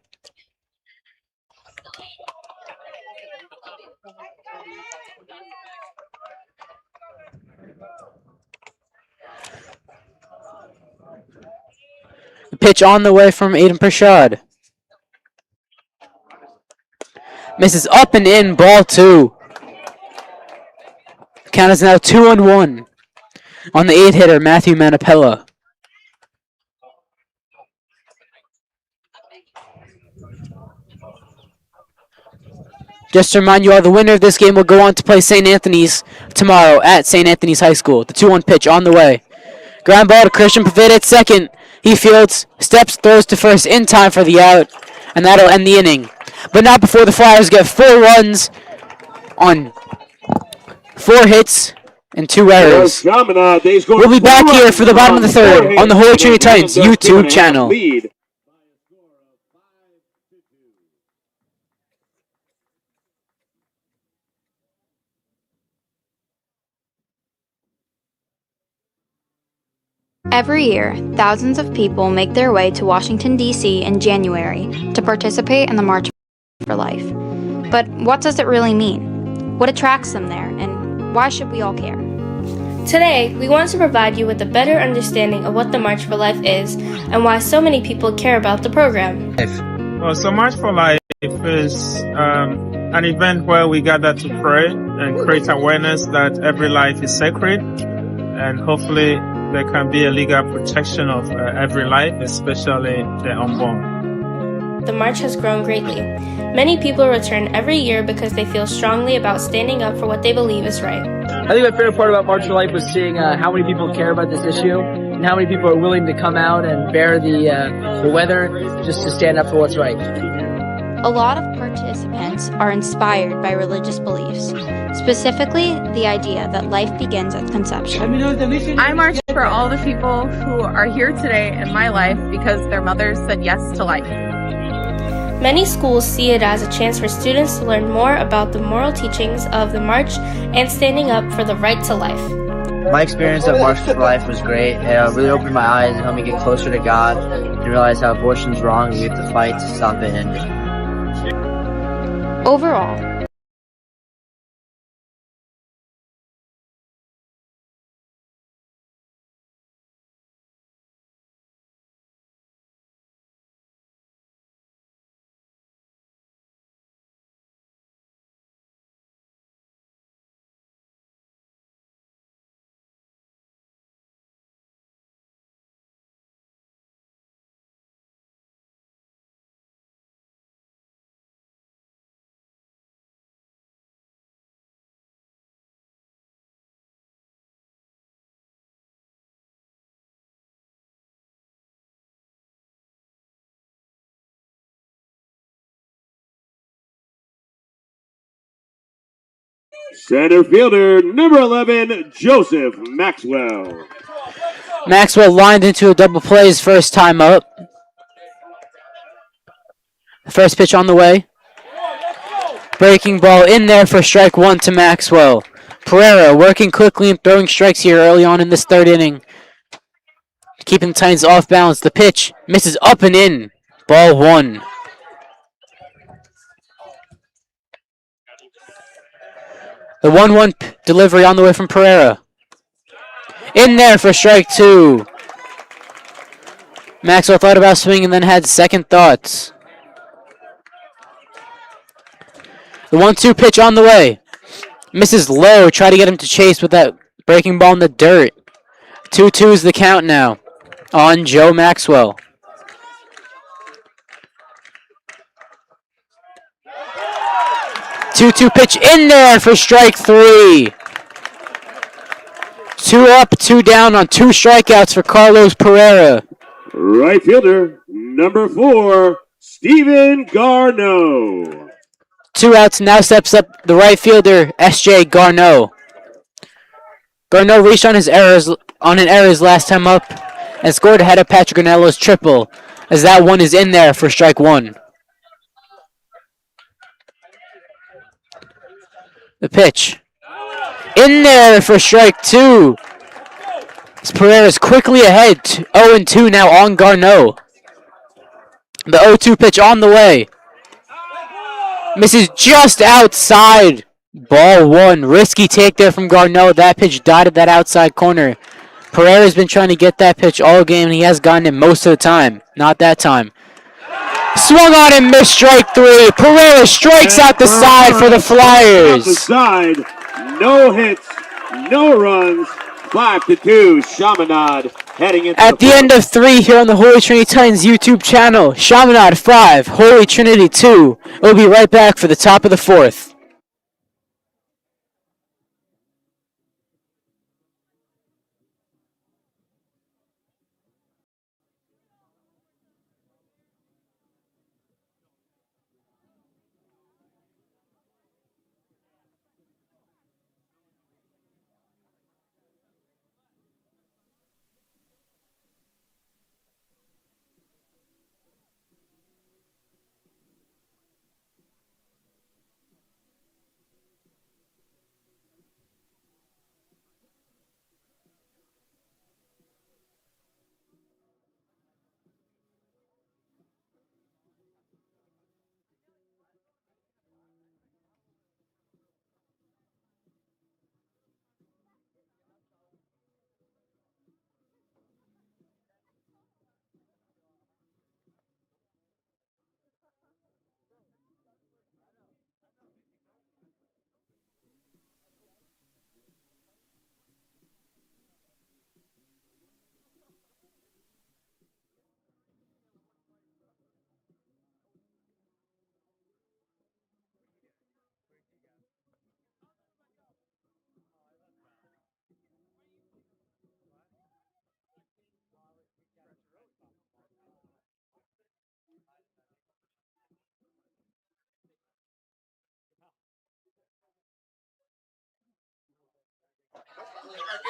The pitch on the way from Aiden Prashad. Misses up and in, ball 2. Count is now 2-1 on the 8-hitter, Matthew Manapella. Just to remind you all, the winner of this game will go on to play St. Anthony's tomorrow at St. Anthony's High School. The 2-1 pitch on the way. Ground ball to Christian Pavetta at second. He fields, steps, throws to first in time for the out, and that'll end the inning. But not before the Flyers get 4 runs on 4 hits and 2 errors. Chaminade, We'll be back here for the bottom of the 3rd on the Holy Trinity Titans YouTube channel. Lead. Every year, thousands of people make their way to Washington, D.C. in January to participate in the March for Life. But what does it really mean? What attracts them there, and why should we all care? Today, we want to provide you with a better understanding of what the March for Life is and why so many people care about the program. Well, so March for Life is an event where we gather to pray and create awareness that every life is sacred, and hopefully there can be a legal protection of every life, especially the unborn. The march has grown greatly. Many people return every year because they feel strongly about standing up for what they believe is right. I think my favorite part about March for Life was seeing how many people care about this issue and how many people are willing to come out and bear the weather just to stand up for what's right. A lot of participants are inspired by religious beliefs, specifically the idea that life begins at conception. I march for all the people who are here today in my life because their mothers said yes to life. Many schools see it as a chance for students to learn more about the moral teachings of the march and standing up for the right to life. My experience at March for Life was great. It really opened my eyes and helped me get closer to God and realize how abortion is wrong and we have to fight to stop it ending. Overall, Center fielder, number 11, Joseph Maxwell. Maxwell lined into a double play his first time up. First pitch on the way. Breaking ball in there for strike 1 to Maxwell. Pereira working quickly and throwing strikes here early on in this 3rd inning. Keeping the Titans off balance. The pitch misses up and in. Ball 1. The 1-1 delivery on the way from Pereira. In there for strike 2. Maxwell thought about swinging and then had second thoughts. The 1-2 pitch on the way. Misses low. Try to get him to chase with that breaking ball in the dirt. 2-2 is the count now on Joe Maxwell. 2-2 pitch in there for strike 3. 2 up, 2 down on 2 strikeouts for Carlos Pereira. Right fielder, number 4, Steven Garneau. 2 outs, now steps up the right fielder, S.J. Garneau. Garneau reached on an error his last time up and scored ahead of Patrick Granello's triple, as that one is in there for strike 1. The pitch. In there for strike 2. Pereira is quickly ahead, 0-2 now on Garneau. The 0-2 pitch on the way. Misses just outside. Ball 1. Risky take there from Garneau. That pitch dotted that outside corner. Pereira's been trying to get that pitch all game, and he has gotten it most of the time. Not that time. Swung on and missed strike 3. Pereira strikes out the side for the Flyers. The side. No hits, no runs. 5-2, Chaminade heading into at the end of 3 here on the Holy Trinity Titans YouTube channel. Chaminade 5, Holy Trinity 2. We'll be right back for the top of the 4th.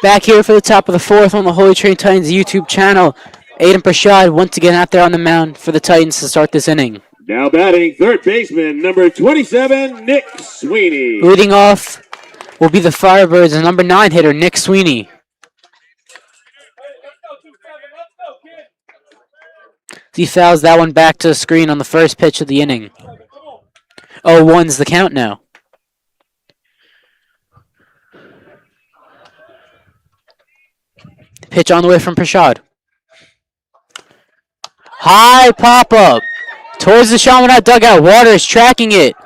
Back here for the top of the 4th on the Holy Trinity Titans YouTube channel. Aiden Prashad once again out there on the mound for the Titans to start this inning. Now batting third baseman, number 27, Nick Sweeney. Leading off will be the Firebirds' number 9 hitter, Nick Sweeney. He fouls that one back to the screen on the first pitch of the inning. 0-1's the count now. Pitch on the way from Prashad. High pop-up towards the Chaminade dugout. Waters tracking it.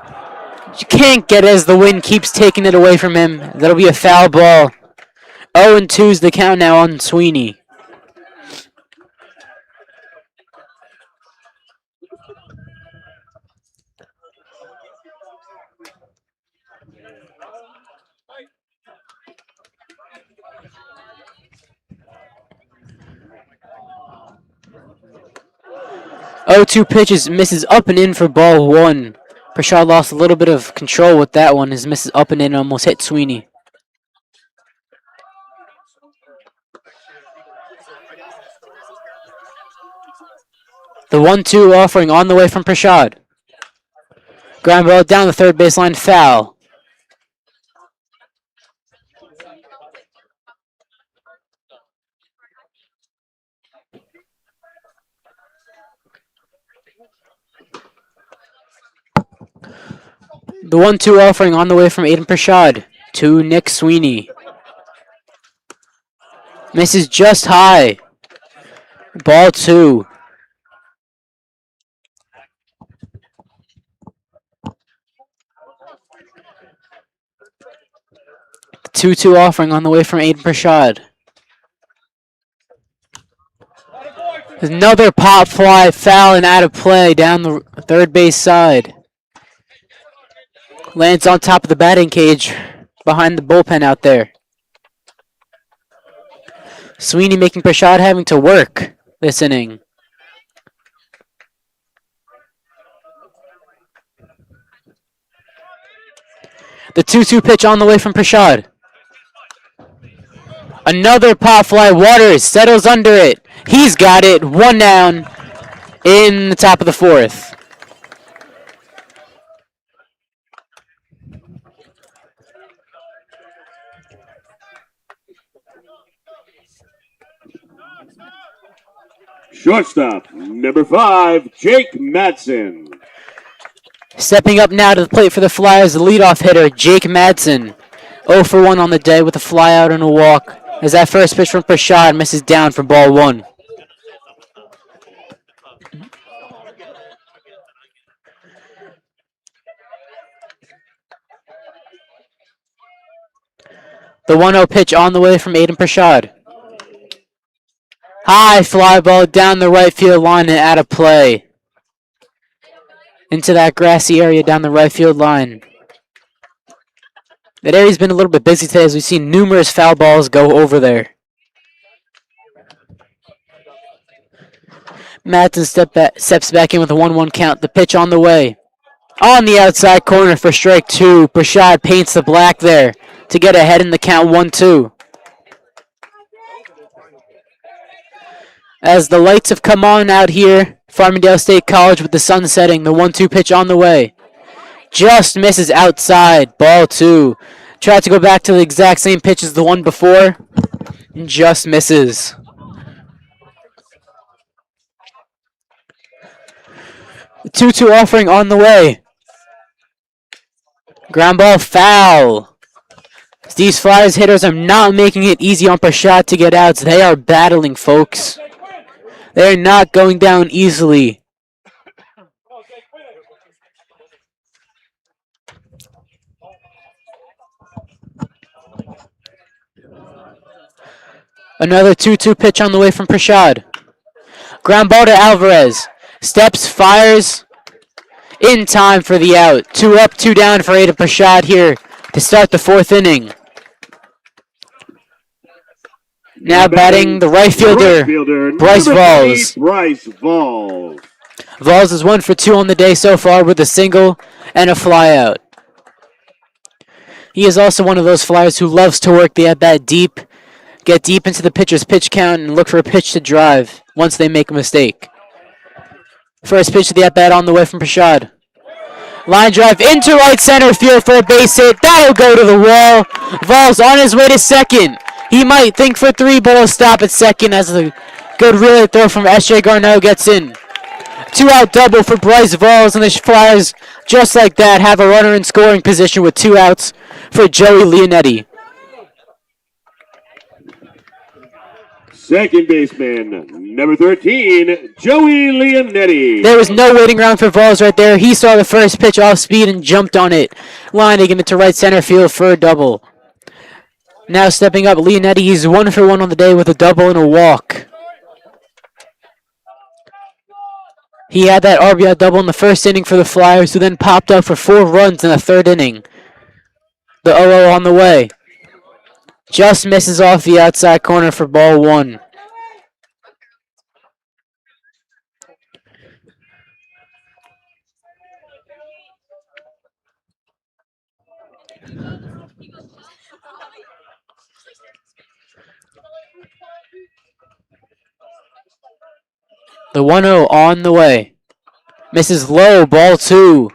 You can't get it as the wind keeps taking it away from him. That'll be a foul ball. 0-2's the count now on Sweeney. Oh, 2 pitches, misses up and in for ball 1. Prashad lost a little bit of control with that one. His misses up and in almost hit Sweeney. The 1-2 offering on the way from Prashad. Ground ball down the third baseline, foul. The 1-2 offering on the way from Aiden Prashad. to Nick Sweeney. Misses just high. Ball 2. The 2-2 offering on the way from Aiden Prashad. Another pop fly, foul and out of play down the third base side. Lands on top of the batting cage behind the bullpen out there. Sweeney making Prashad having to work this inning. The 2-2 pitch on the way from Prashad. Another pop fly. Waters settles under it. He's got it. 1 down in the top of the 4th. Shortstop, number 5, Jake Madsen. Stepping up now to the plate for the Flyers, the leadoff hitter, Jake Madsen. 0 for 1 on the day with a fly out and a walk. As that first pitch from Prashad misses down for ball 1. The 1-0 pitch on the way from Aiden Prashad. High fly ball down the right field line and out of play. Into that grassy area down the right field line. That area's been a little bit busy today as we've seen numerous foul balls go over there. Madsen steps back in with a 1-1 count. The pitch on the way. On the outside corner for strike 2. Prashad paints the black there to get ahead in the count 1-2. As the lights have come on out here, Farmingdale State College with the sun setting, the 1-2 pitch on the way. Just misses outside, ball 2. Tried to go back to the exact same pitch as the one before, and just misses. The 2-2 offering on the way. Ground ball foul. These Flyers hitters are not making it easy on Prashad to get outs. They are battling, folks. They're not going down easily. Another 2-2 pitch on the way from Prashad. Ground ball to Alvarez. Steps, fires. In time for the out. 2 up, 2 down for Aiden Prashad here to start the 4th inning. Now batting the right fielder, Bryce Valls. Bryce Valls. Valls is 1 for 2 on the day so far with a single and a flyout. He is also one of those Flyers who loves to work the at-bat deep, get deep into the pitcher's pitch count, and look for a pitch to drive once they make a mistake. First pitch of the at-bat on the way from Prashad. Line drive into right center field for a base hit. That'll go to the wall. Valls on his way to second. He might think for 3, but he'll stop at second as a good relay throw from S.J. Garneau gets in. 2-out double for Bryce Valls, and the Flyers, just like that, have a runner in scoring position with 2 outs for Joey Leonetti. Second baseman, number 13, Joey Leonetti. There was no waiting around for Valls right there. He saw the first pitch off speed and jumped on it, lining him into right center field for a double. Now stepping up, Leonetti, he's 1 for 1 on the day with a double and a walk. He had that RBI double in the first inning for the Flyers, who then popped up for 4 runs in the 3rd inning. The 0-0 on the way. Just misses off the outside corner for ball 1. The 1-0 on the way. Misses low, ball 2.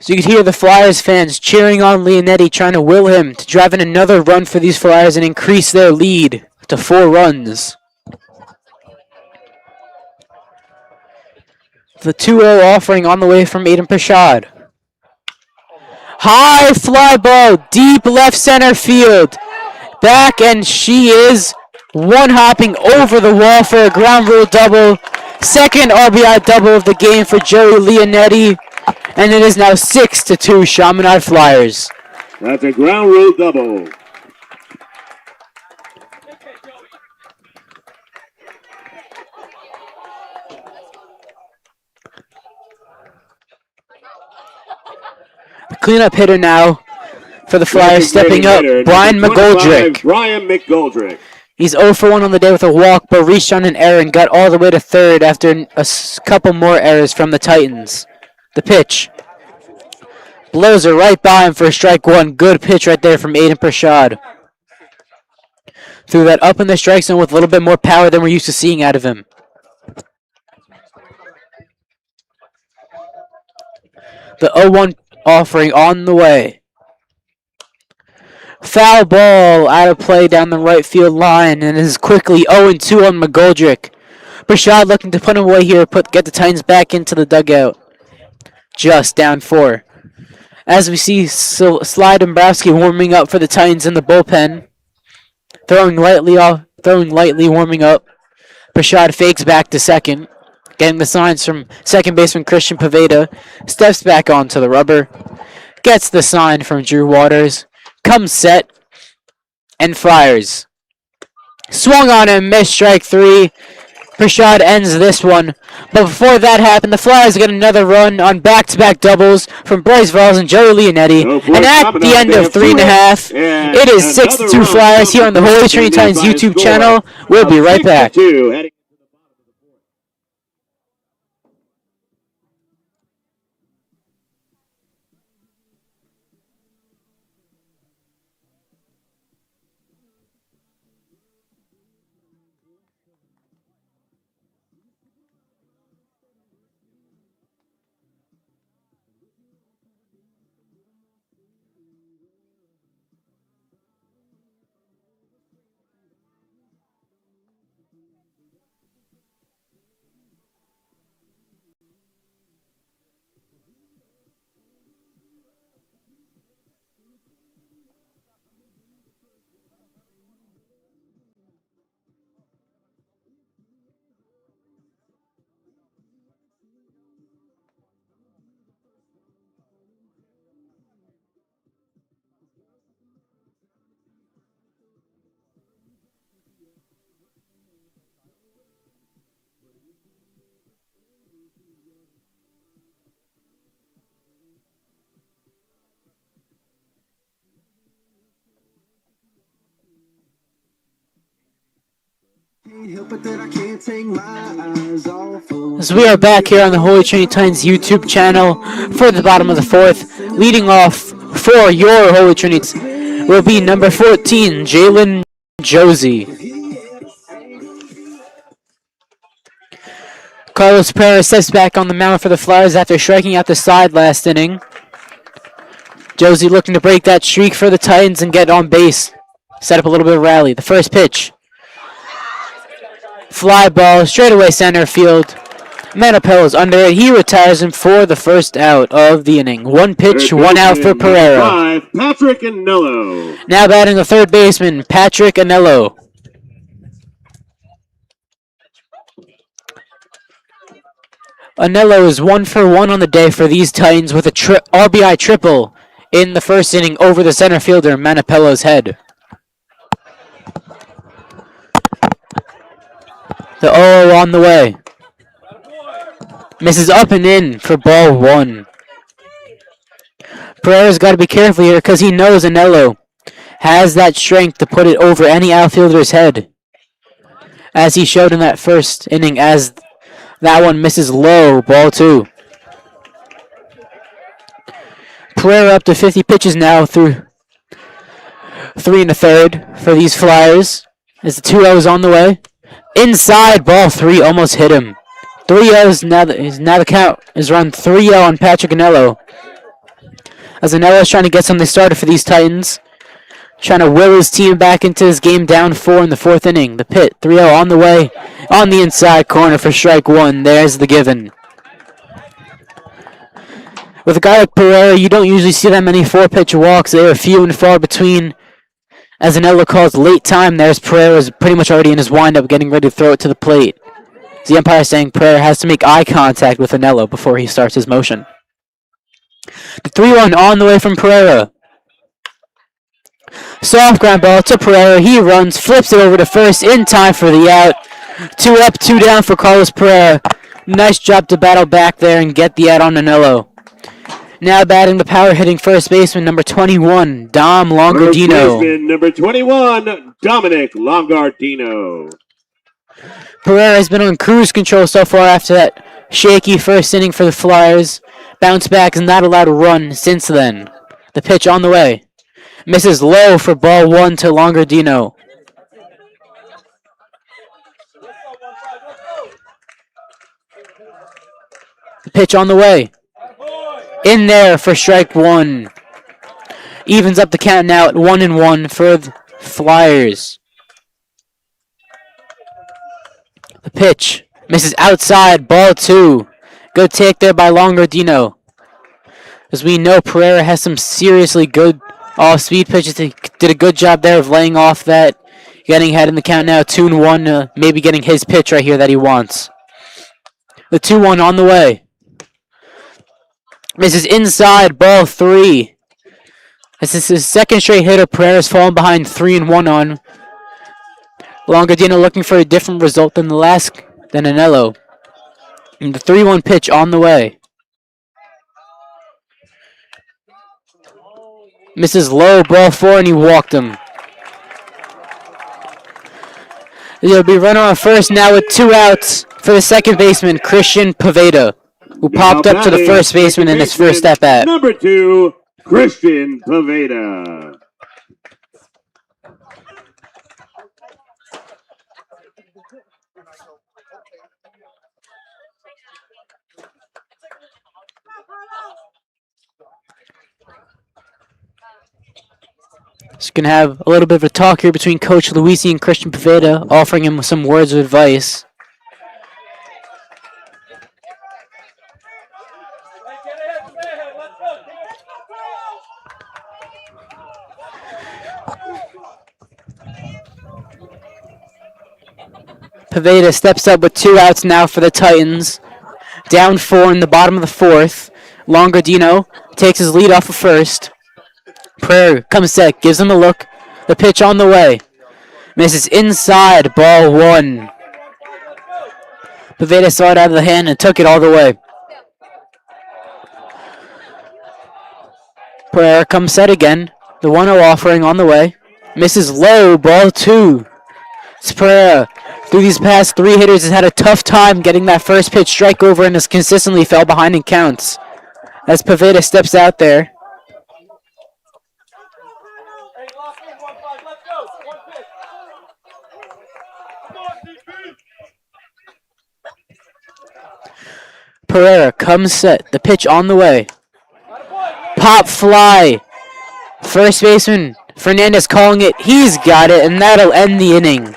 So you could hear the Flyers fans cheering on Leonetti, trying to will him to drive in another run for these Flyers and increase their lead to 4 runs. The 2-0 offering on the way from Aiden Prashad. High fly ball, deep left center field. Back, and she is one hopping over the wall for a ground rule double. Second RBI double of the game for Joey Leonetti. And it is now 6-2 Chaminade Flyers. That's a ground rule double. The cleanup hitter now for the Flyers stepping up, Brian McGoldrick. Brian McGoldrick. He's 0 for 1 on the day with a walk, but reached on an error and got all the way to third after a couple more errors from the Titans. The pitch. Blows her right by him for strike one. Good pitch right there from Aiden Prashad. Threw that up in the strike zone with a little bit more power than we're used to seeing out of him. The 0-1 offering on the way. Foul ball out of play down the right field line, and is quickly 0-2 on McGoldrick. Prashad looking to put him away here, get the Titans back into the dugout. Just down 4. As we see Sly Dombrowski warming up for the Titans in the bullpen. Throwing lightly, warming up. Prashad fakes back to second. Getting the signs from second baseman Christian Pavetta. Steps back onto the rubber. Gets the sign from Drew Waters. Comes set. And fires. Swung on him, missed strike 3. Prashad ends this one. But before that happened, the Flyers get another run on back-to-back doubles from Bryce Valls and Joey Leonetti. And at the end of 3.5, it is 6-2 Flyers here on the Holy Trinity Titans YouTube channel. We'll be right back. As we are back here on the Holy Trinity Titans YouTube channel for the bottom of the 4th, leading off for your Holy Trinity will be number 14, Jalen Josie. Carlos Pereira steps back on the mound for the Flyers after striking out the side last inning. Josie looking to break that streak for the Titans and get on base. Set up a little bit of rally. The first pitch. Fly ball, straightaway center field. Manapello's under it. He retires him for the first out of the inning. One pitch, one out for Pereira. Patrick Anello. Now batting the third baseman, Patrick Anello. Anello is 1 for 1 on the day for these Titans with a RBI triple in the first inning over the center fielder, Manapello's head. The 0 on the way. Misses up and in for ball 1. Pereira's got to be careful here because he knows Anello has that strength to put it over any outfielder's head. As he showed in that first inning, as that one misses low, ball 2. Pereira up to 50 pitches now through 3 1/3 for these Flyers. As the 2-0's on the way. Inside, ball 3, almost hit him. 3-0's now the count is run 3-0 on Patrick Anello. As Anello's trying to get something started for these Titans. Trying to will his team back into his game down 4 in the 4th inning. The pit, 3-0 on the way. On the inside corner for strike 1. There's the given. With a guy like Pereira, you don't usually see that many 4-pitch walks. They are few and far between. As Anello calls late time, there's Pereira is pretty much already in his windup, getting ready to throw it to the plate. The umpire is saying Pereira has to make eye contact with Anello before he starts his motion. The 3-1 on the way from Pereira. Soft ground ball to Pereira. He runs, flips it over to first in time for the out. 2 up, 2 down for Carlos Pereira. Nice job to battle back there and get the out on Anello. Now batting the power hitting first baseman, number 21, Dom Longardino. First baseman, number 21, Dominic Longardino. Pereira has been on cruise control so far after that shaky first inning for the Flyers. Bounce back is not allowed to run since then. The pitch on the way. Misses low for ball 1 to Longardino. The pitch on the way. In there for strike 1. Evens up the count now at 1-1 for the Flyers. The pitch misses outside, ball 2. Good take there by Longardino. As we know, Pereira has some seriously good off-speed pitches. He did a good job there of laying off that. Getting ahead in the count now, 2-1, maybe getting his pitch right here that he wants. The 2-1 on the way. Misses inside, ball 3. This is his second straight hitter. Pereira's fallen behind 3-1 on. Longardino looking for a different result than Anello. And the 3-1 pitch on the way. Misses low, ball 4, and he walked him. There'll be runner on first now with 2 outs for the second baseman, Christian Poveda, who popped up to the first baseman in his first at bat. Number 2, Christian Poveda. Just going to have a little bit of a talk here between Coach Luisi and Christian Poveda, offering him some words of advice. Poveda steps up with 2 outs now for the Titans. Down 4 in the bottom of the 4th. Longardino takes his lead off of first. Pereira comes set, gives him a look. The pitch on the way. Misses inside, ball 1. Poveda saw it out of the hand and took it all the way. Pereira comes set again. The 1-0 offering on the way. Misses low, ball 2. It's Pereira. Through these past 3 hitters has had a tough time getting that first pitch strike over and has consistently fell behind in counts. As Poveda steps out there. Pereira comes set. The pitch on the way. Pop fly. First baseman Fernandez calling it. He's got it, and that'll end the inning.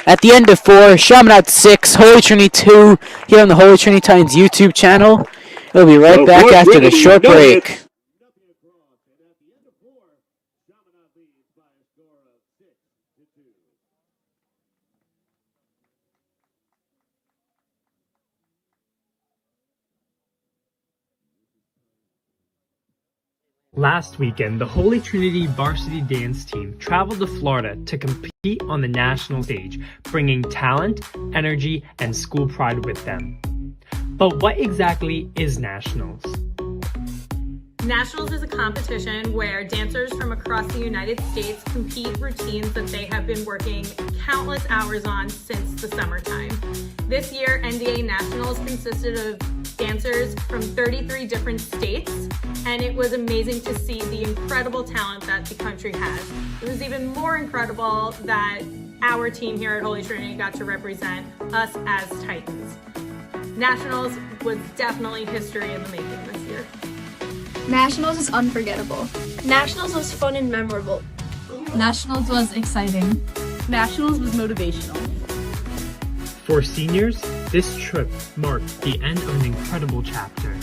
At the end of 4, Chaminade 6, Holy Trinity 2, here on the Holy Trinity Titans YouTube channel. We'll be right back after the short break. Last weekend, the Holy Trinity Varsity dance team traveled to Florida to compete on the national stage, bringing talent, energy, and school pride with them. But what exactly is Nationals? Nationals is a competition where dancers from across the United States compete routines that they have been working countless hours on since the summertime. This year, NDA Nationals consisted of dancers from 33 different states, and it was amazing to see the incredible talent that the country has. It was even more incredible that our team here at Holy Trinity got to represent us as Titans. Nationals was definitely history in the making this year. Nationals is unforgettable. Nationals was fun and memorable. Nationals was exciting. Nationals was motivational. For seniors, this trip marked the end of an incredible chapter.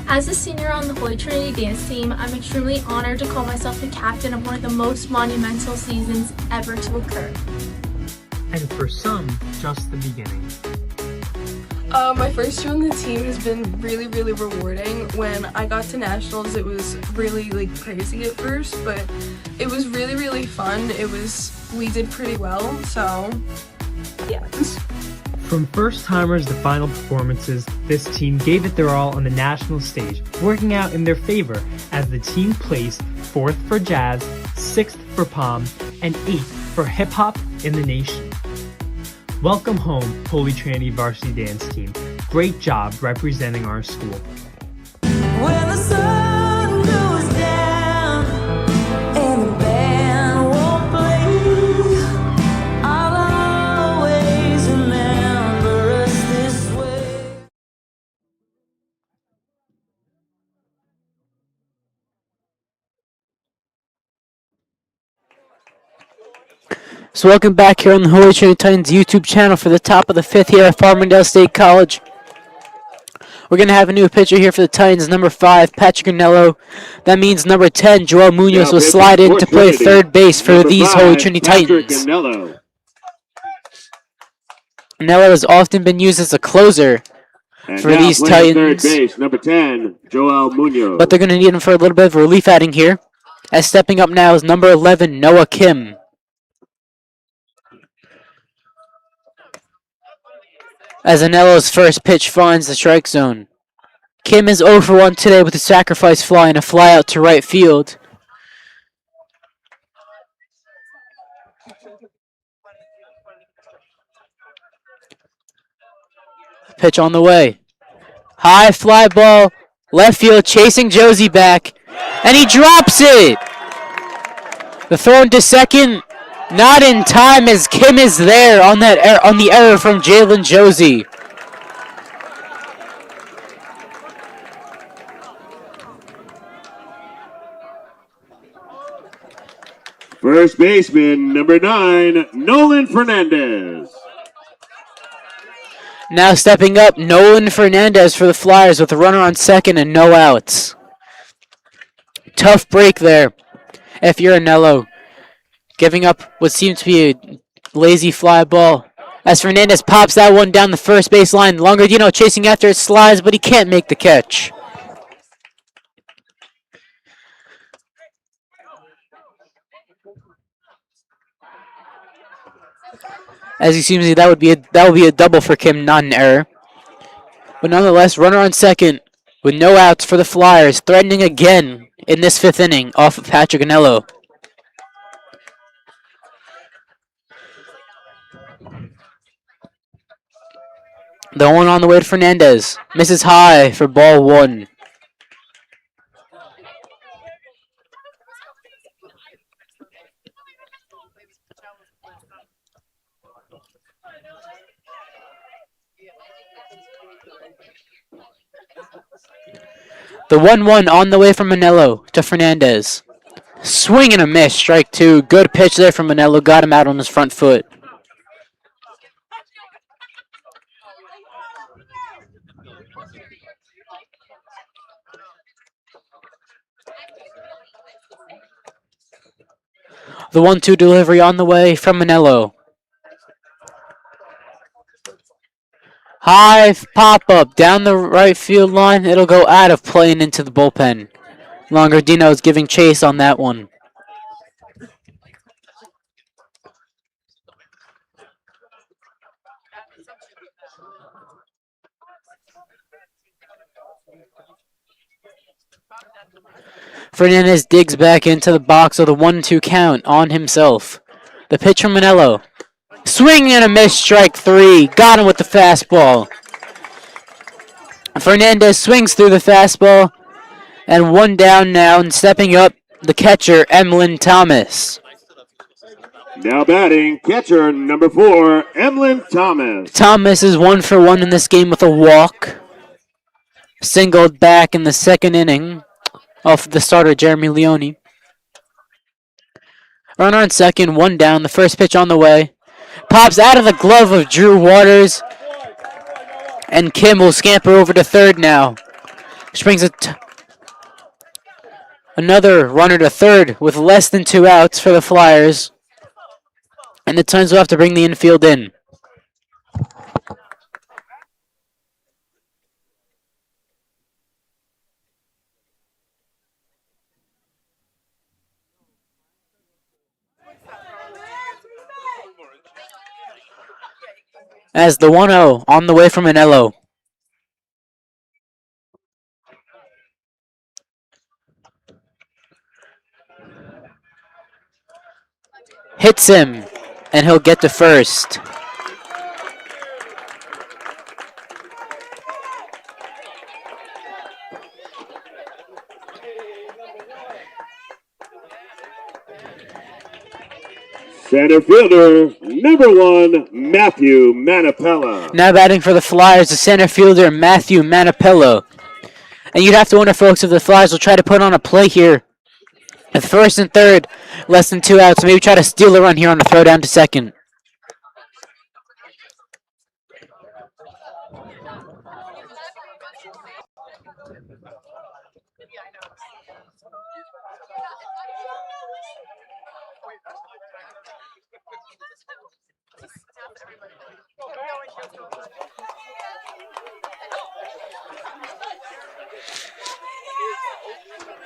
As a senior on the Holy Trinity dance team, I'm extremely honored to call myself the captain of one of the most monumental seasons ever to occur. And for some, just the beginning. My first year on the team has been really rewarding. When I got to nationals, it was really crazy at first, but it was really fun. We did pretty well, so yeah. From first-timers to final performances, this team gave it their all on the national stage, working out in their favor as the team placed 4th for jazz, 6th for pom, and 8th for hip-hop in the nation. Welcome home, Holy Trinity Varsity Dance Team. Great job representing our school. When the sun goes down and the band won't play, I'll always remember us this way. So welcome back here on the Holy Trinity Titans YouTube channel for the top of the 5th here at Farmingdale State College. We're going to have a new pitcher here for the Titans, number 5, Patrick Anello. That means number 10, Joel Munoz, will slide in to play third base for these Holy Trinity Titans. Anello has often been used as a closer for these Titans. Third base, number 10, Joel Munoz. But they're going to need him for a little bit of relief outing here. As stepping up now is number 11, Noah Kim. As Anello's first pitch finds the strike zone. Kim is 0 for 1 today with a sacrifice fly and a fly out to right field. Pitch on the way. High fly ball, left field, chasing Josie back, and he drops it! The throw into second, not in time as Kim is there on the error from Jalen Josie. First baseman, number 9, Nolan Fernandez. Now stepping up, Nolan Fernandez for the Flyers with a runner on second and no outs. Tough break there if you're Anello. Giving up what seemed to be a lazy fly ball. As Fernandez pops that one down the first base line. Longardino chasing after it, slides, but he can't make the catch. As you see, that would be a double for Kim, not an error. But nonetheless, runner on second with no outs for the Flyers, threatening again in this 5th inning off of Patrick Anello. The one on the way to Fernandez. Misses high for ball 1. The 1-1 on the way from Manello to Fernandez. Swing and a miss, strike 2. Good pitch there from Manello. Got him out on his front foot. The 1-2 delivery on the way from Manello. High pop-up down the right field line. It'll go out of play and into the bullpen. Longardino is giving chase on that one. Fernandez digs back into the box with a 1-2 count on himself. The pitch from Manello. Swing and a miss, strike 3. Got him with the fastball. Fernandez swings through the fastball. And one down now, and stepping up, the catcher, Emlyn Thomas. Now batting, catcher number 4, Emlyn Thomas. Thomas is 1 for 1 in this game with a walk. Singled back in the second inning off the starter, Jeremy Leone. Runner on second, 1 down, the first pitch on the way. Pops out of the glove of Drew Waters. And Kim will scamper over to third now. which brings another runner to third with less than 2 outs for the Flyers. And the Titans will have to bring the infield in. As the 1-0 on the way from Anello. Hits him, and he'll get to first. Center fielder, number 1, Matthew Manapella. Now batting for the Flyers, the center fielder, Matthew Manapello. And you'd have to wonder, folks, if the Flyers will try to put on a play here. At first and third, less than 2 outs. Maybe try to steal a run here on a throw down to second.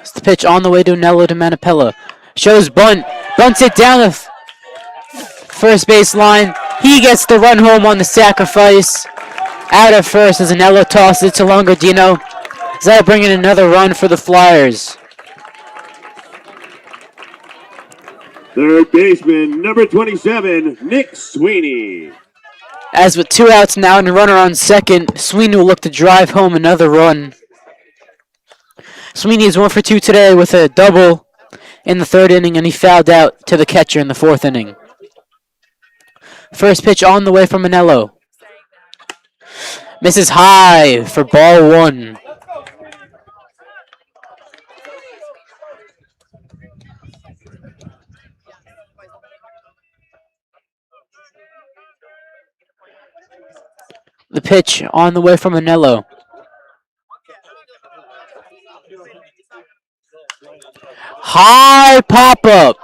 It's the pitch on the way to Nello to Manapella. Shows bunt. Bunts it down the first base line. He gets the run home on the sacrifice. Out of first as Anello tosses it to Longardino. Is that bringing another run for the Flyers? Third baseman, number 27, Nick Sweeney. As with 2 outs now and a runner on second, Sweeney will look to drive home another run. Sweeney is 1 for 2 today with a double in the third inning, and he fouled out to the catcher in the fourth inning. First pitch on the way from Anello. Misses high for ball 1. The pitch on the way from Anello. High pop-up.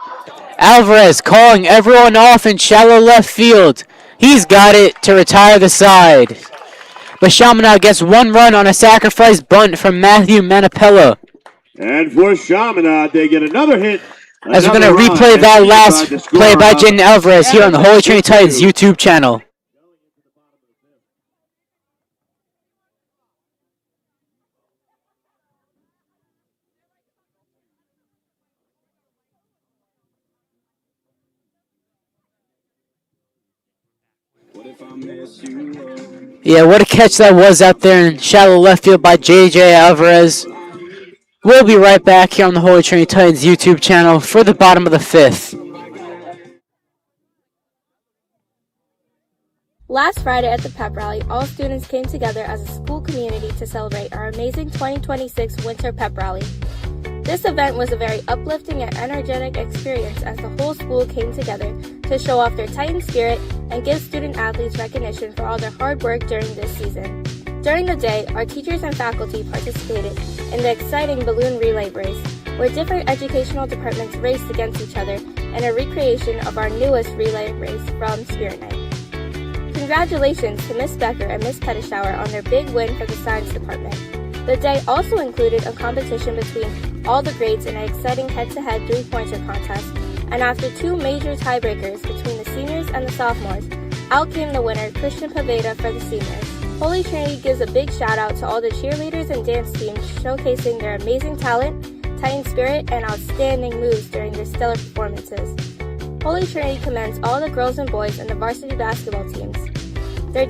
Alvarez calling everyone off in shallow left field. He's got it to retire the side. But Chaminade gets 1 run on a sacrifice bunt from Matthew Manapella. And for Chaminade, they get another hit. As we're going to replay that last play by Jaden Alvarez here on the Holy Trinity Titans YouTube channel. Yeah, what a catch that was out there in shallow left field by J.J. Alvarez. We'll be right back here on the Holy Trinity Titans YouTube channel for the bottom of the 5th. Last Friday at the pep rally, all students came together as a school community to celebrate our amazing 2026 Winter Pep Rally. This event was a very uplifting and energetic experience as the whole school came together to show off their Titan spirit and give student athletes recognition for all their hard work during this season. During the day, our teachers and faculty participated in the exciting balloon relay race, where different educational departments raced against each other in a recreation of our newest relay race from Spirit Night. Congratulations to Miss Becker and Miss Pettishower on their big win for the science department. The day also included a competition between all the grades in an exciting head-to-head three-pointer contest, and after 2 major tiebreakers between the seniors and the sophomores, out came the winner, Christian Paveda, for the seniors. Holy Trinity gives a big shout-out to all the cheerleaders and dance teams showcasing their amazing talent, Titan spirit, and outstanding moves during their stellar performances. Holy Trinity commends all the girls and boys in the varsity basketball teams. Their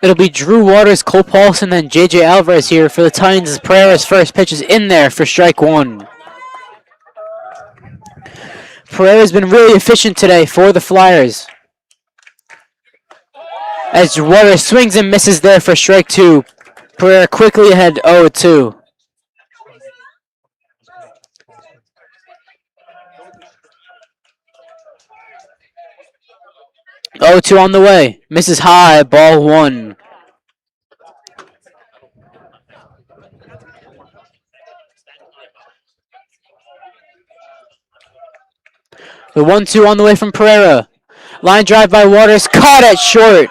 It'll be Drew Waters, Cole Paulson, and J.J. Alvarez here for the Titans as Pereira's first pitch is in there for strike 1. Pereira's been really efficient today for the Flyers. As Waters swings and misses there for strike 2. Pereira quickly ahead 0-2. 0-2 on the way. Misses high, ball 1. The 1-2 on the way from Pereira. Line drive by Waters, caught at short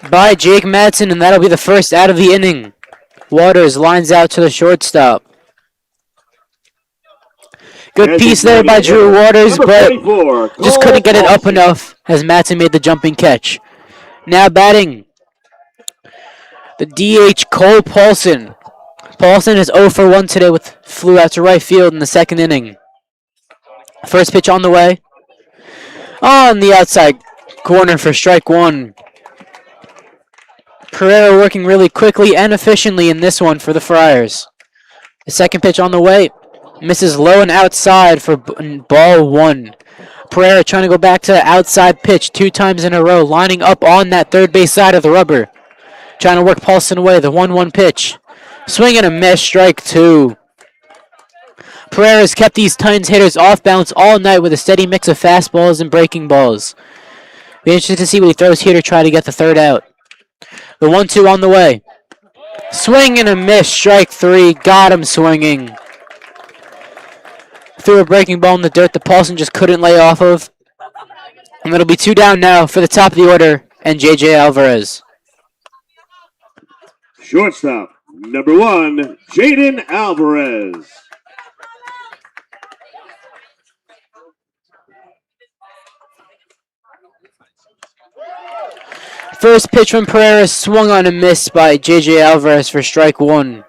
by Jake Madsen, and that'll be the first out of the inning. Waters lines out to the shortstop. Good piece there by Drew Waters, but just couldn't get it up enough as Madsen made the jumping catch. Now batting, the DH Cole Paulson. Paulson is 0 for 1 today with flew out to right field in the second inning. First pitch on the way. On the outside corner for strike 1. Pereira working really quickly and efficiently in this one for the Friars. The second pitch on the way. Misses low and outside for ball 1. Pereira trying to go back to outside pitch 2 times in a row, lining up on that third base side of the rubber. Trying to work Paulson away, the 1-1 pitch. Swing and a miss, strike 2. Pereira's kept these Titans hitters off balance all night with a steady mix of fastballs and breaking balls. Be interested to see what he throws here to try to get the third out. The 1-2 on the way. Swing and a miss, strike 3. Got him swinging. Threw a breaking ball in the dirt that Paulson just couldn't lay off of. And it'll be 2 down now for the top of the order and J.J. Alvarez. Shortstop, number 1, Jaden Alvarez. First pitch from Pereira swung on and missed by J.J. Alvarez for strike 1.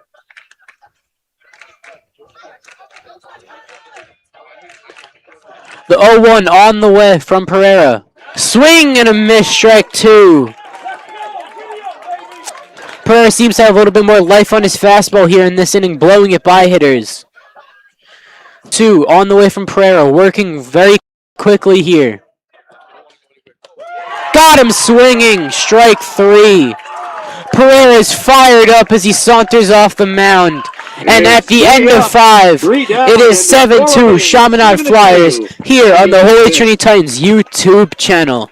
The 0-1 on the way from Pereira. Swing and a miss, strike 2. Pereira seems to have a little bit more life on his fastball here in this inning, blowing it by hitters. 2 on the way from Pereira, working very quickly here. Got him swinging, strike 3. Pereira is fired up as he saunters off the mound. And at the end of 5, it is 7-2 Chaminade Flyers here on the Holy Trinity Titans YouTube channel.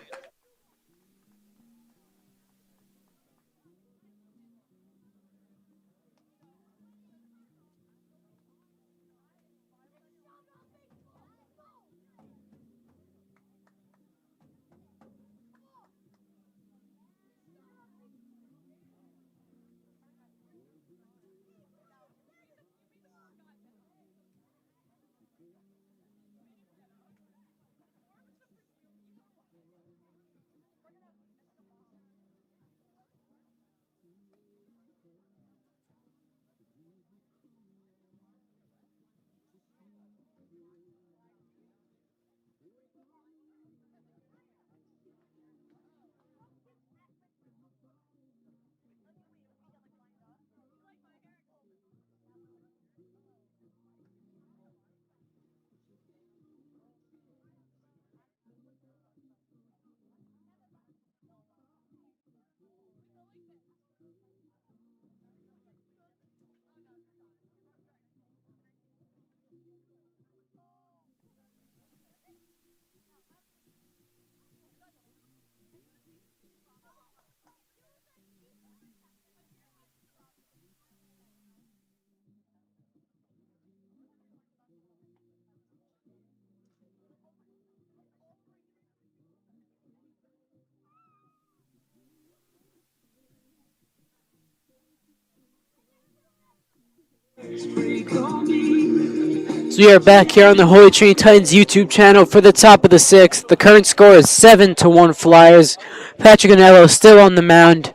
So we are back here on the Holy Trinity Titans YouTube channel for the top of the 6th. The current score is 7-1 Flyers. Patrick Anello still on the mound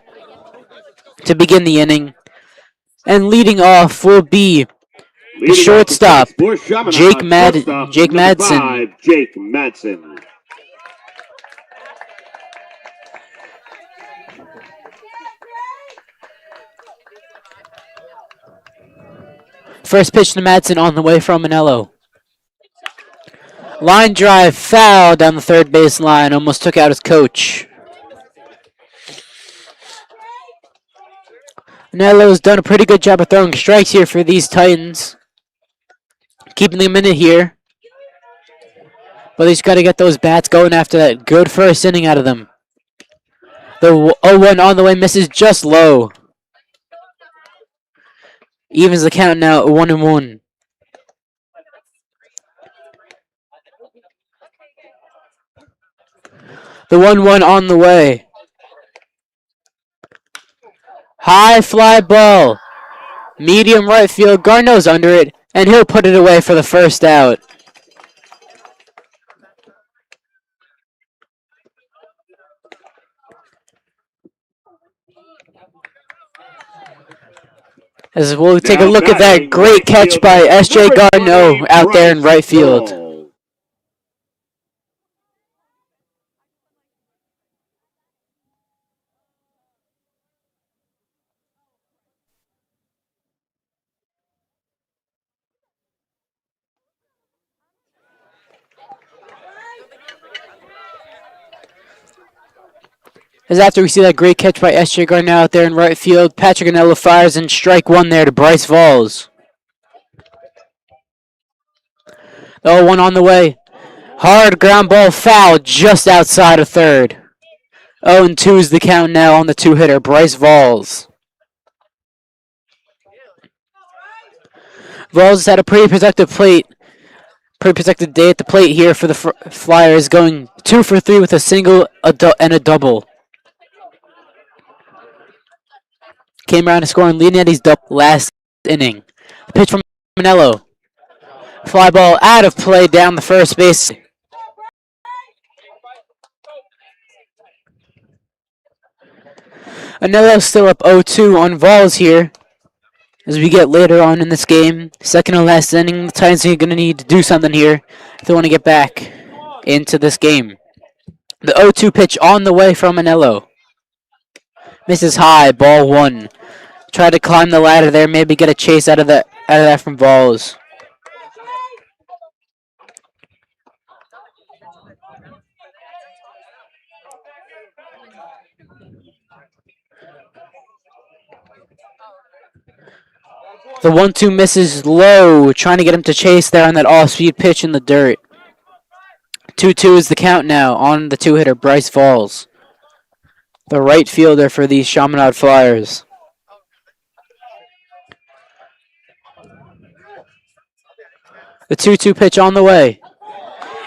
to begin the inning. And leading off will be the shortstop, Jake Madsen. Jake Madsen. First pitch to Madsen on the way from Anello. Line drive, foul down the third base line. Almost took out his coach. Anello's done a pretty good job of throwing strikes here for these Titans. Keeping them in it here. But he's got to get those bats going after that good first inning out of them. The 0-1 on the way misses just low. Evens the count now at 1-1. The 1-1 on the way. High fly ball. Medium right field. Garneau's under it, and he'll put it away for the first out. As we'll take a look at that great catch by S.J. Garneau out there in right field. As after we see that great catch by S.J. Garneau out there in right field, Patrick Anello fires in strike one there to Bryce Valls. The 0-1 on the way. Hard ground ball foul just outside of third. 0-2 is the count now on the two-hitter, Bryce Valls. Valls has had a pretty productive day at the plate here for the Flyers, going 2 for 3 with a single and a double. Came around to score on Leonetti's last inning. The pitch from Anello. Fly ball out of play down the first base. Anello still up 0-2 on Valls here. As we get later on in this game, second and last inning, the Titans are going to need to do something here if they want to get back into this game. The 0-2 pitch on the way from Anello. Misses high, ball one. Try to climb the ladder there, maybe get a chase out of that from Valls. The 1-2 misses low, trying to get him to chase there on that off-speed pitch in the dirt. 2-2 is the count now on the two-hitter, Bryce Valls, the right fielder for the Chaminade Flyers. The 2-2 pitch on the way.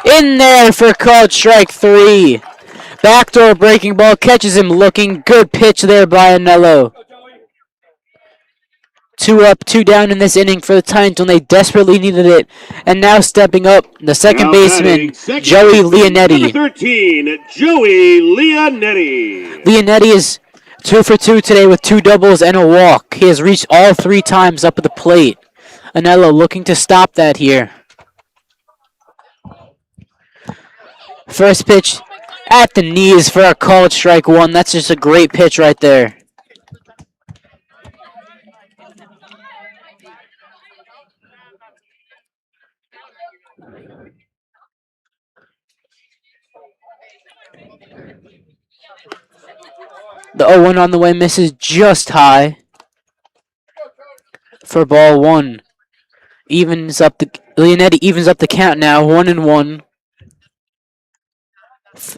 In there for called strike 3. Backdoor breaking ball, catches him looking. Good pitch there by Anello. 2 up, 2 down in this inning for the Titans when they desperately needed it. And now stepping up, the second baseman, Joey Leonetti. Number 13, Joey Leonetti. Leonetti is 2 for 2 today with 2 doubles and a walk. He has reached all 3 times up at the plate. Anello looking to stop that here. First pitch at the knees for a called strike 1. That's just a great pitch right there. The 0-1 on the way misses just high for ball 1. Leonetti evens up the count now, 1-1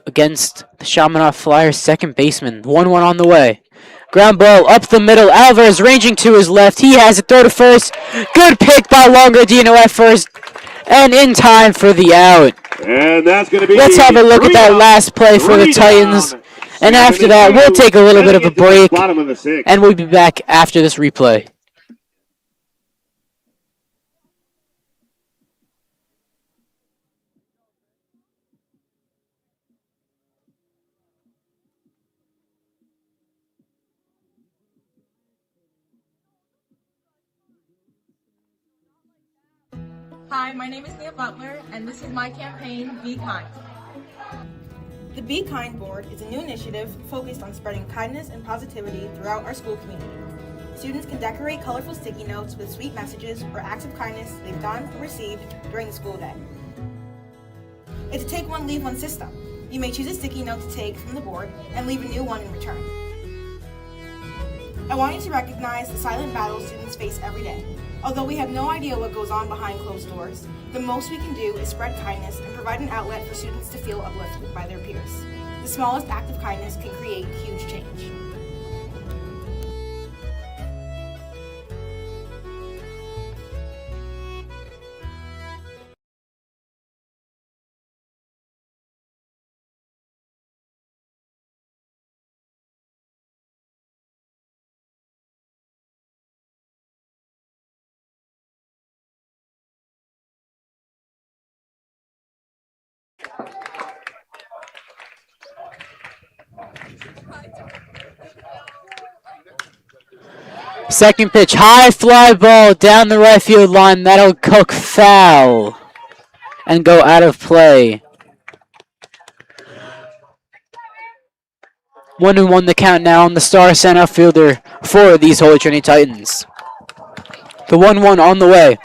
against the Chaminade Flyers second baseman. 1-1 on the way. Ground ball up the middle. Alvarez ranging to his left. He has it. Throw to first. Good pick by Longodino at first. And in time for the out. And that's going to be. Let's have a look at that last play for the Titans. And after that, we'll take a little bit of a break. And we'll be back after this replay. Hi, my name is Leah Butler, and this is my campaign, Be Kind. The Be Kind Board is a new initiative focused on spreading kindness and positivity throughout our school community. Students can decorate colorful sticky notes with sweet messages or acts of kindness they've done or received during the school day. It's a take one, leave one system. You may choose a sticky note to take from the board and leave a new one in return. I want you to recognize the silent battles students face every day. Although we have no idea what goes on behind closed doors, the most we can do is spread kindness and provide an outlet for students to feel uplifted by their peers. The smallest act of kindness can create huge change. Second pitch, high fly ball down the right field line. That'll cook foul and go out of play. 1-1 the count now on the star center fielder for these Holy Trinity Titans. The 1-1 on the way.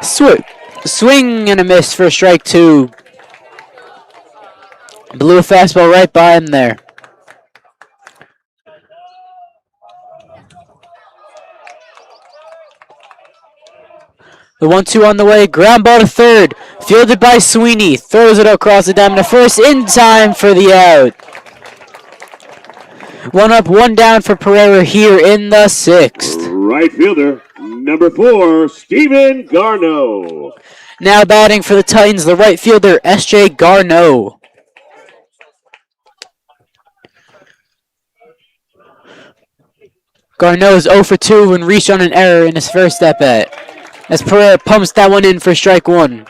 Swing and a miss for strike two. Blew a fastball right by him there. The 1-2 on the way. Ground ball to third. Fielded by Sweeney. Throws it across the diamond to first in time for the out. 1 up, 1 down for Pereira here in the 6th. Right fielder, number 4, Steven Garneau. Now batting for the Titans, the right fielder, S.J. Garneau. Garneau is 0 for 2 and reached on an error in his first at bat, as Pereira pumps that one in for strike one.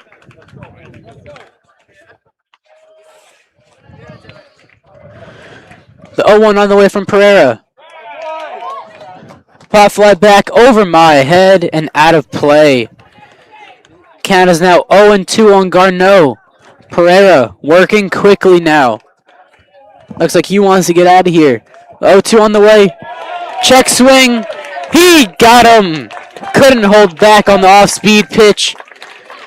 The 0-1 on the way from Pereira. Pop fly back over my head and out of play. Count is now 0-2 on Garneau. Pereira working quickly now. Looks like he wants to get out of here. 0-2 on the way. Check swing. He got him. Couldn't hold back on the off-speed pitch.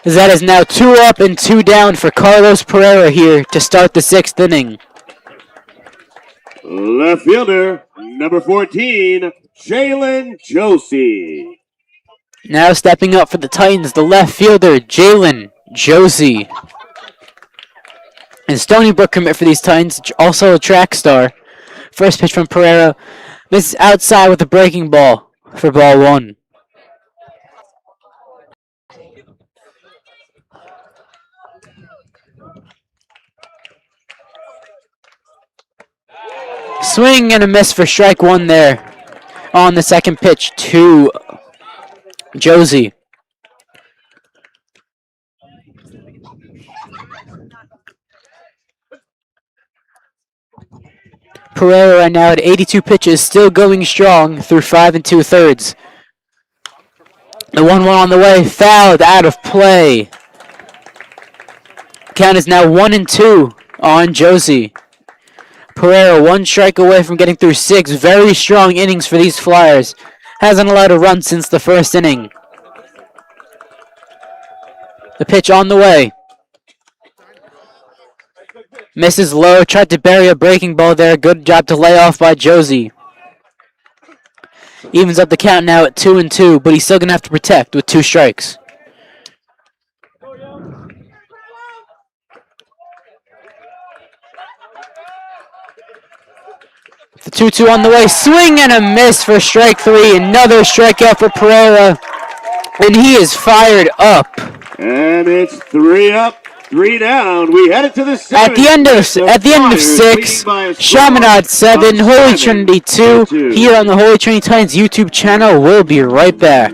That is now 2 up and 2 down for Carlos Pereira here to start the 6th inning. Left fielder, number 14, Jalen Josie. Now stepping up for the Titans, the left fielder, Jalen Josie. And Stony Brook commit for these Titans, also a track star. First pitch from Pereira. Misses outside with a breaking ball for ball 1. Swing and a miss for strike 1 there on the second pitch to Josie. Pereira right now at 82 pitches, still going strong through 5 2/3. The 1-1 on the way, fouled out of play. Count is now 1-2 on Josie. Pereira 1 strike away from getting through 6 very strong innings for these Flyers. Hasn't allowed a run since the first inning. The pitch on the way. Misses low, tried to bury a breaking ball there. Good job to lay off by Josie. Evens up the count now at 2-2, but he's still going to have to protect with 2 strikes. The 2-2 on the way. Swing and a miss for strike 3. Another strikeout for Pereira. And he is fired up. And it's 3 up, 3 down. We headed to the 7th. At the end of 6, Chaminade 7, Holy Trinity 2. Here on the Holy Trinity Titans YouTube channel. We'll be right back.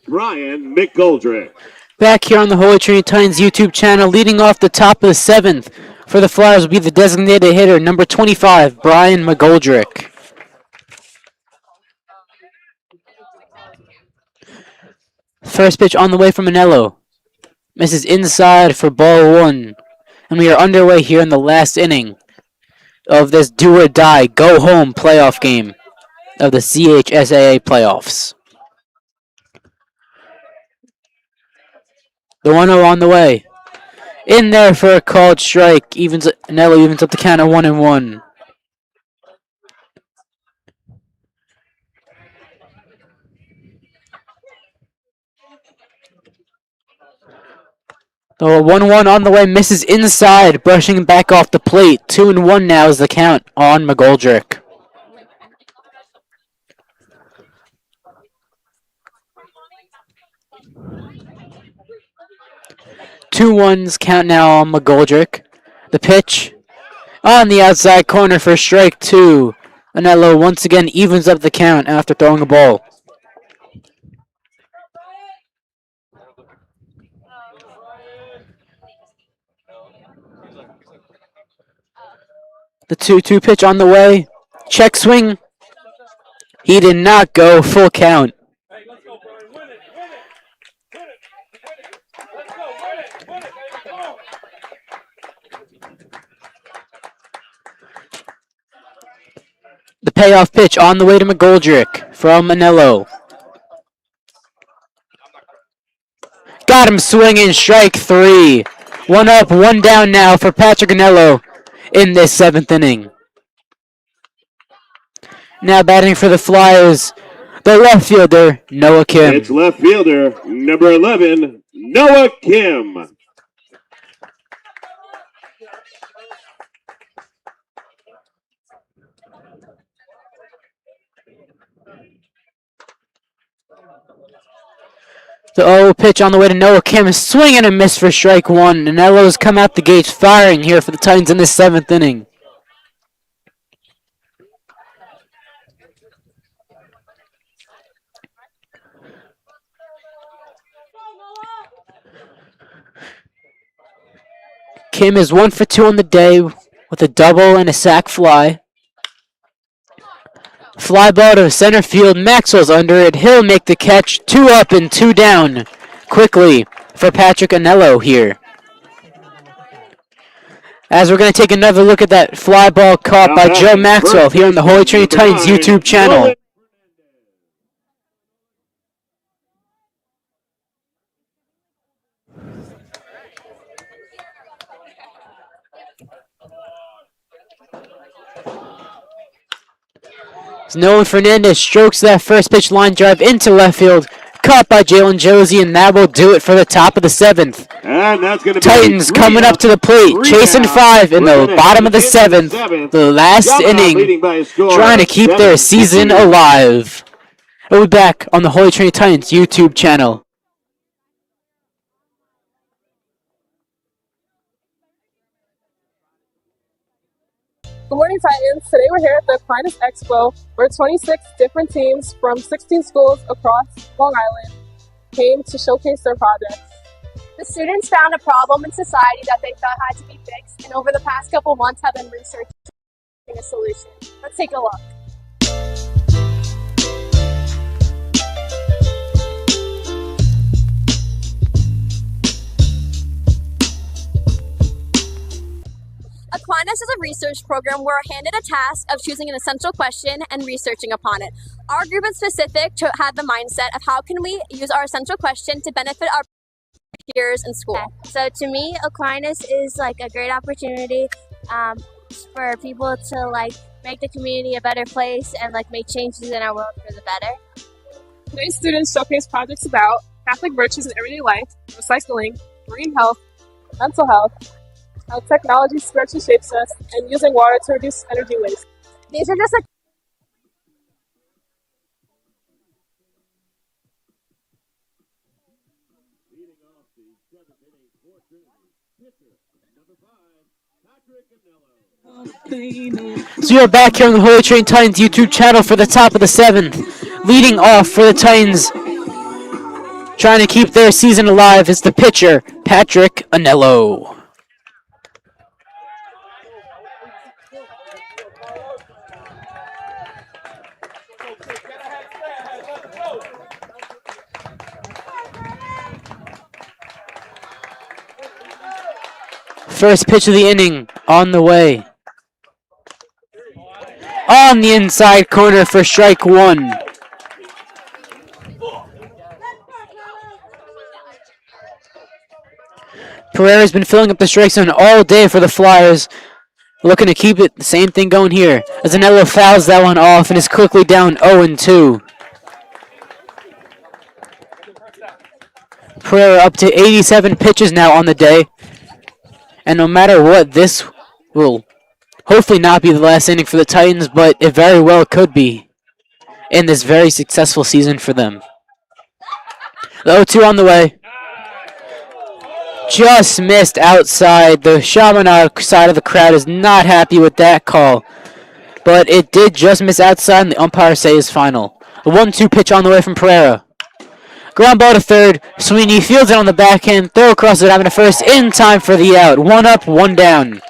Brian McGoldrick. Back here on the Holy Trinity Titans YouTube channel, leading off the top of the 7th for the Flyers will be the designated hitter, number 25, Brian McGoldrick. First pitch on the way from Anello. Misses inside for ball 1. And we are underway here in the last inning of this do or die, go home playoff game of the CHSAA playoffs. The 1-0 on the way. In there for a called strike. Anello evens up the count at 1-1. The 1-1 on the way, misses inside, brushing back off the plate. 2-1 now is the count on McGoldrick. Two ones count now on McGoldrick. The pitch on the outside corner for strike 2. Anello once again evens up the count after throwing a ball. The 2-2 pitch on the way. Check swing. He did not go. Full count. The payoff pitch on the way to McGoldrick from Anello. Got him swinging, strike 3. 1 up, 1 down now for Patrick Anello in this 7th inning. Now batting for the Flyers, the left fielder, Noah Kim. It's left fielder, number 11, Noah Kim. The 0 pitch on the way to Noah Kim. Swing and a miss for strike 1. Anello's come out the gates firing here for the Titans in this 7th inning. Kim is 1 for 2 on the day with a double and a sac fly. Fly ball to center field. Maxwell's under it. He'll make the catch. 2 up and 2 down quickly for Patrick Anello here. As we're going to take another look at that fly ball caught by Joe Maxwell here on the Holy Trinity Titans YouTube channel. Nolan Fernandez strokes that first pitch line drive into left field. Caught by Jalen Josie, and that will do it for the top of the 7th. And that's going to be Titans coming up to the plate, chasing 5 in the bottom of the 7th. The last inning, trying to keep their season alive. We'll be back on the Holy Trinity Titans YouTube channel. Good morning, Titans. Today we're here at the Aquinas Expo, where 26 different teams from 16 schools across Long Island came to showcase their projects. The students found a problem in society that they thought had to be fixed, and over the past couple months have been researching a solution. Let's take a look. Aquinas is a research program where we're handed a task of choosing an essential question and researching upon it. Our group in specific had the mindset of how can we use our essential question to benefit our peers in school. So to me, Aquinas is like a great opportunity for people to like make the community a better place and like make changes in our world for the better. Today's students showcase projects about Catholic virtues in everyday life, recycling, marine health, mental health, how technology spiritually shapes us, and using water to reduce energy waste. These are just like So you're back here on the Holy Trinity Titans YouTube channel for the top of the 7th. Leading off for the Titans, trying to keep their season alive, is the pitcher, Patrick Anello. First pitch of the inning on the way. On the inside corner for strike one. Pereira's been filling up the strike zone all day for the Flyers. Looking to keep it the same thing going here. As Anello fouls that one off and is quickly down 0-2. Pereira up to 87 pitches now on the day. And no matter what, this will hopefully not be the last inning for the Titans, but it very well could be in this very successful season for them. The 0-2 on the way. Just missed outside. The Chaminade side of the crowd is not happy with that call. But it did just miss outside, and the umpire says final. A 1-2 pitch on the way from Pereira. Ground ball to third. Sweeney fields it on the backhand. Throw across the diamond to first in time for the out. 1 up, 1 down.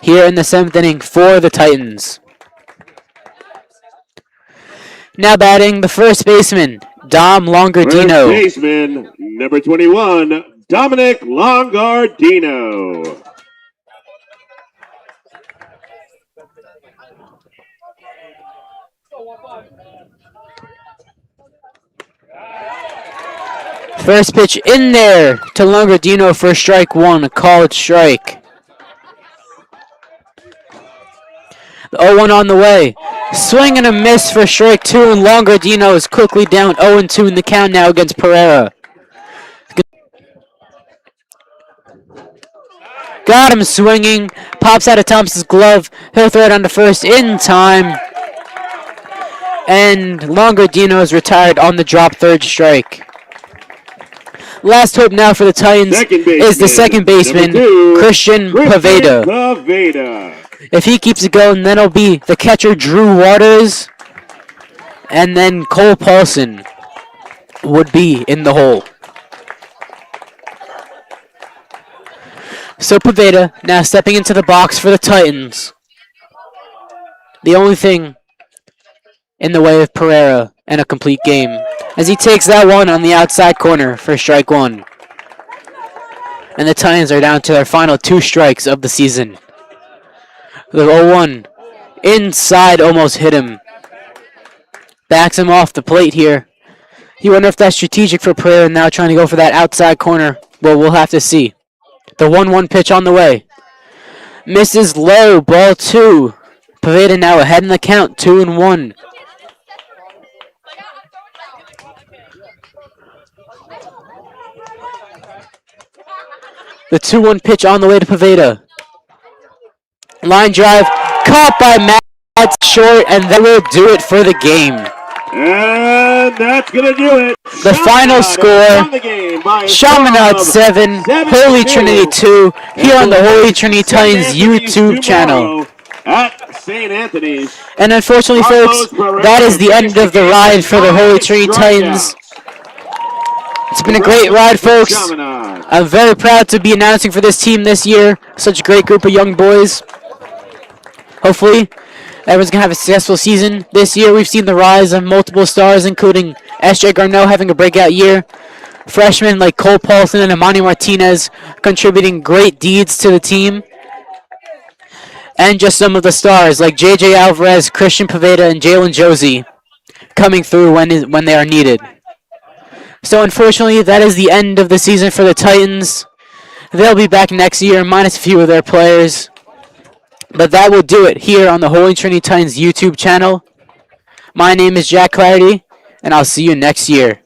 Here in the 7th inning for the Titans. Now batting the first baseman, Dom Longardino. First baseman, number 21, Dominic Longardino. First pitch in there to Longardino for strike one, a called strike. The 0-1 on the way. Swing and a miss for strike two, and Longardino is quickly down 0-2 in the count now against Pereira. Got him swinging. Pops out of Thompson's glove. He'll throw it on to first in time. And Longardino is retired on the drop third strike. Last hope now for the Titans is the second baseman, Christian Paveda. If he keeps it going, then it'll be the catcher, Drew Waters. And then Cole Paulson would be in the hole. So Paveda now stepping into the box for the Titans. The only thing in the way of Pereira and a complete game, as he takes that one on the outside corner for strike one. And the Titans are down to their final 2 strikes of the season. The 0-1 inside almost hit him. Backs him off the plate here. You wonder if that's strategic for Pereira now trying to go for that outside corner. Well, we'll have to see. The 1-1 pitch on the way. Misses low, ball 2. Paveda now ahead in the count, 2-1. The 2-1 pitch on the way to Paveda. Line drive, caught by Matt short, and that will do it for the game. And that's going to do it. The final score, Chaminade 7, Holy Trinity 2, here on the Holy Trinity Titans YouTube channel. At St. Anthony's. And unfortunately, folks, that is the end of the ride for the Holy Trinity Titans. It's been a great ride, folks. I'm very proud to be announcing for this team this year. Such a great group of young boys. Hopefully, everyone's going to have a successful season. This year, we've seen the rise of multiple stars, including S.J. Garneau having a breakout year. Freshmen like Cole Paulson and Amani Martinez contributing great deeds to the team. And just some of the stars like J.J. Alvarez, Christian Paveda, and Jalen Josie coming through when they are needed. So unfortunately, that is the end of the season for the Titans. They'll be back next year, minus a few of their players. But that will do it here on the Holy Trinity Titans YouTube channel. My name is Jack Clarity, and I'll see you next year.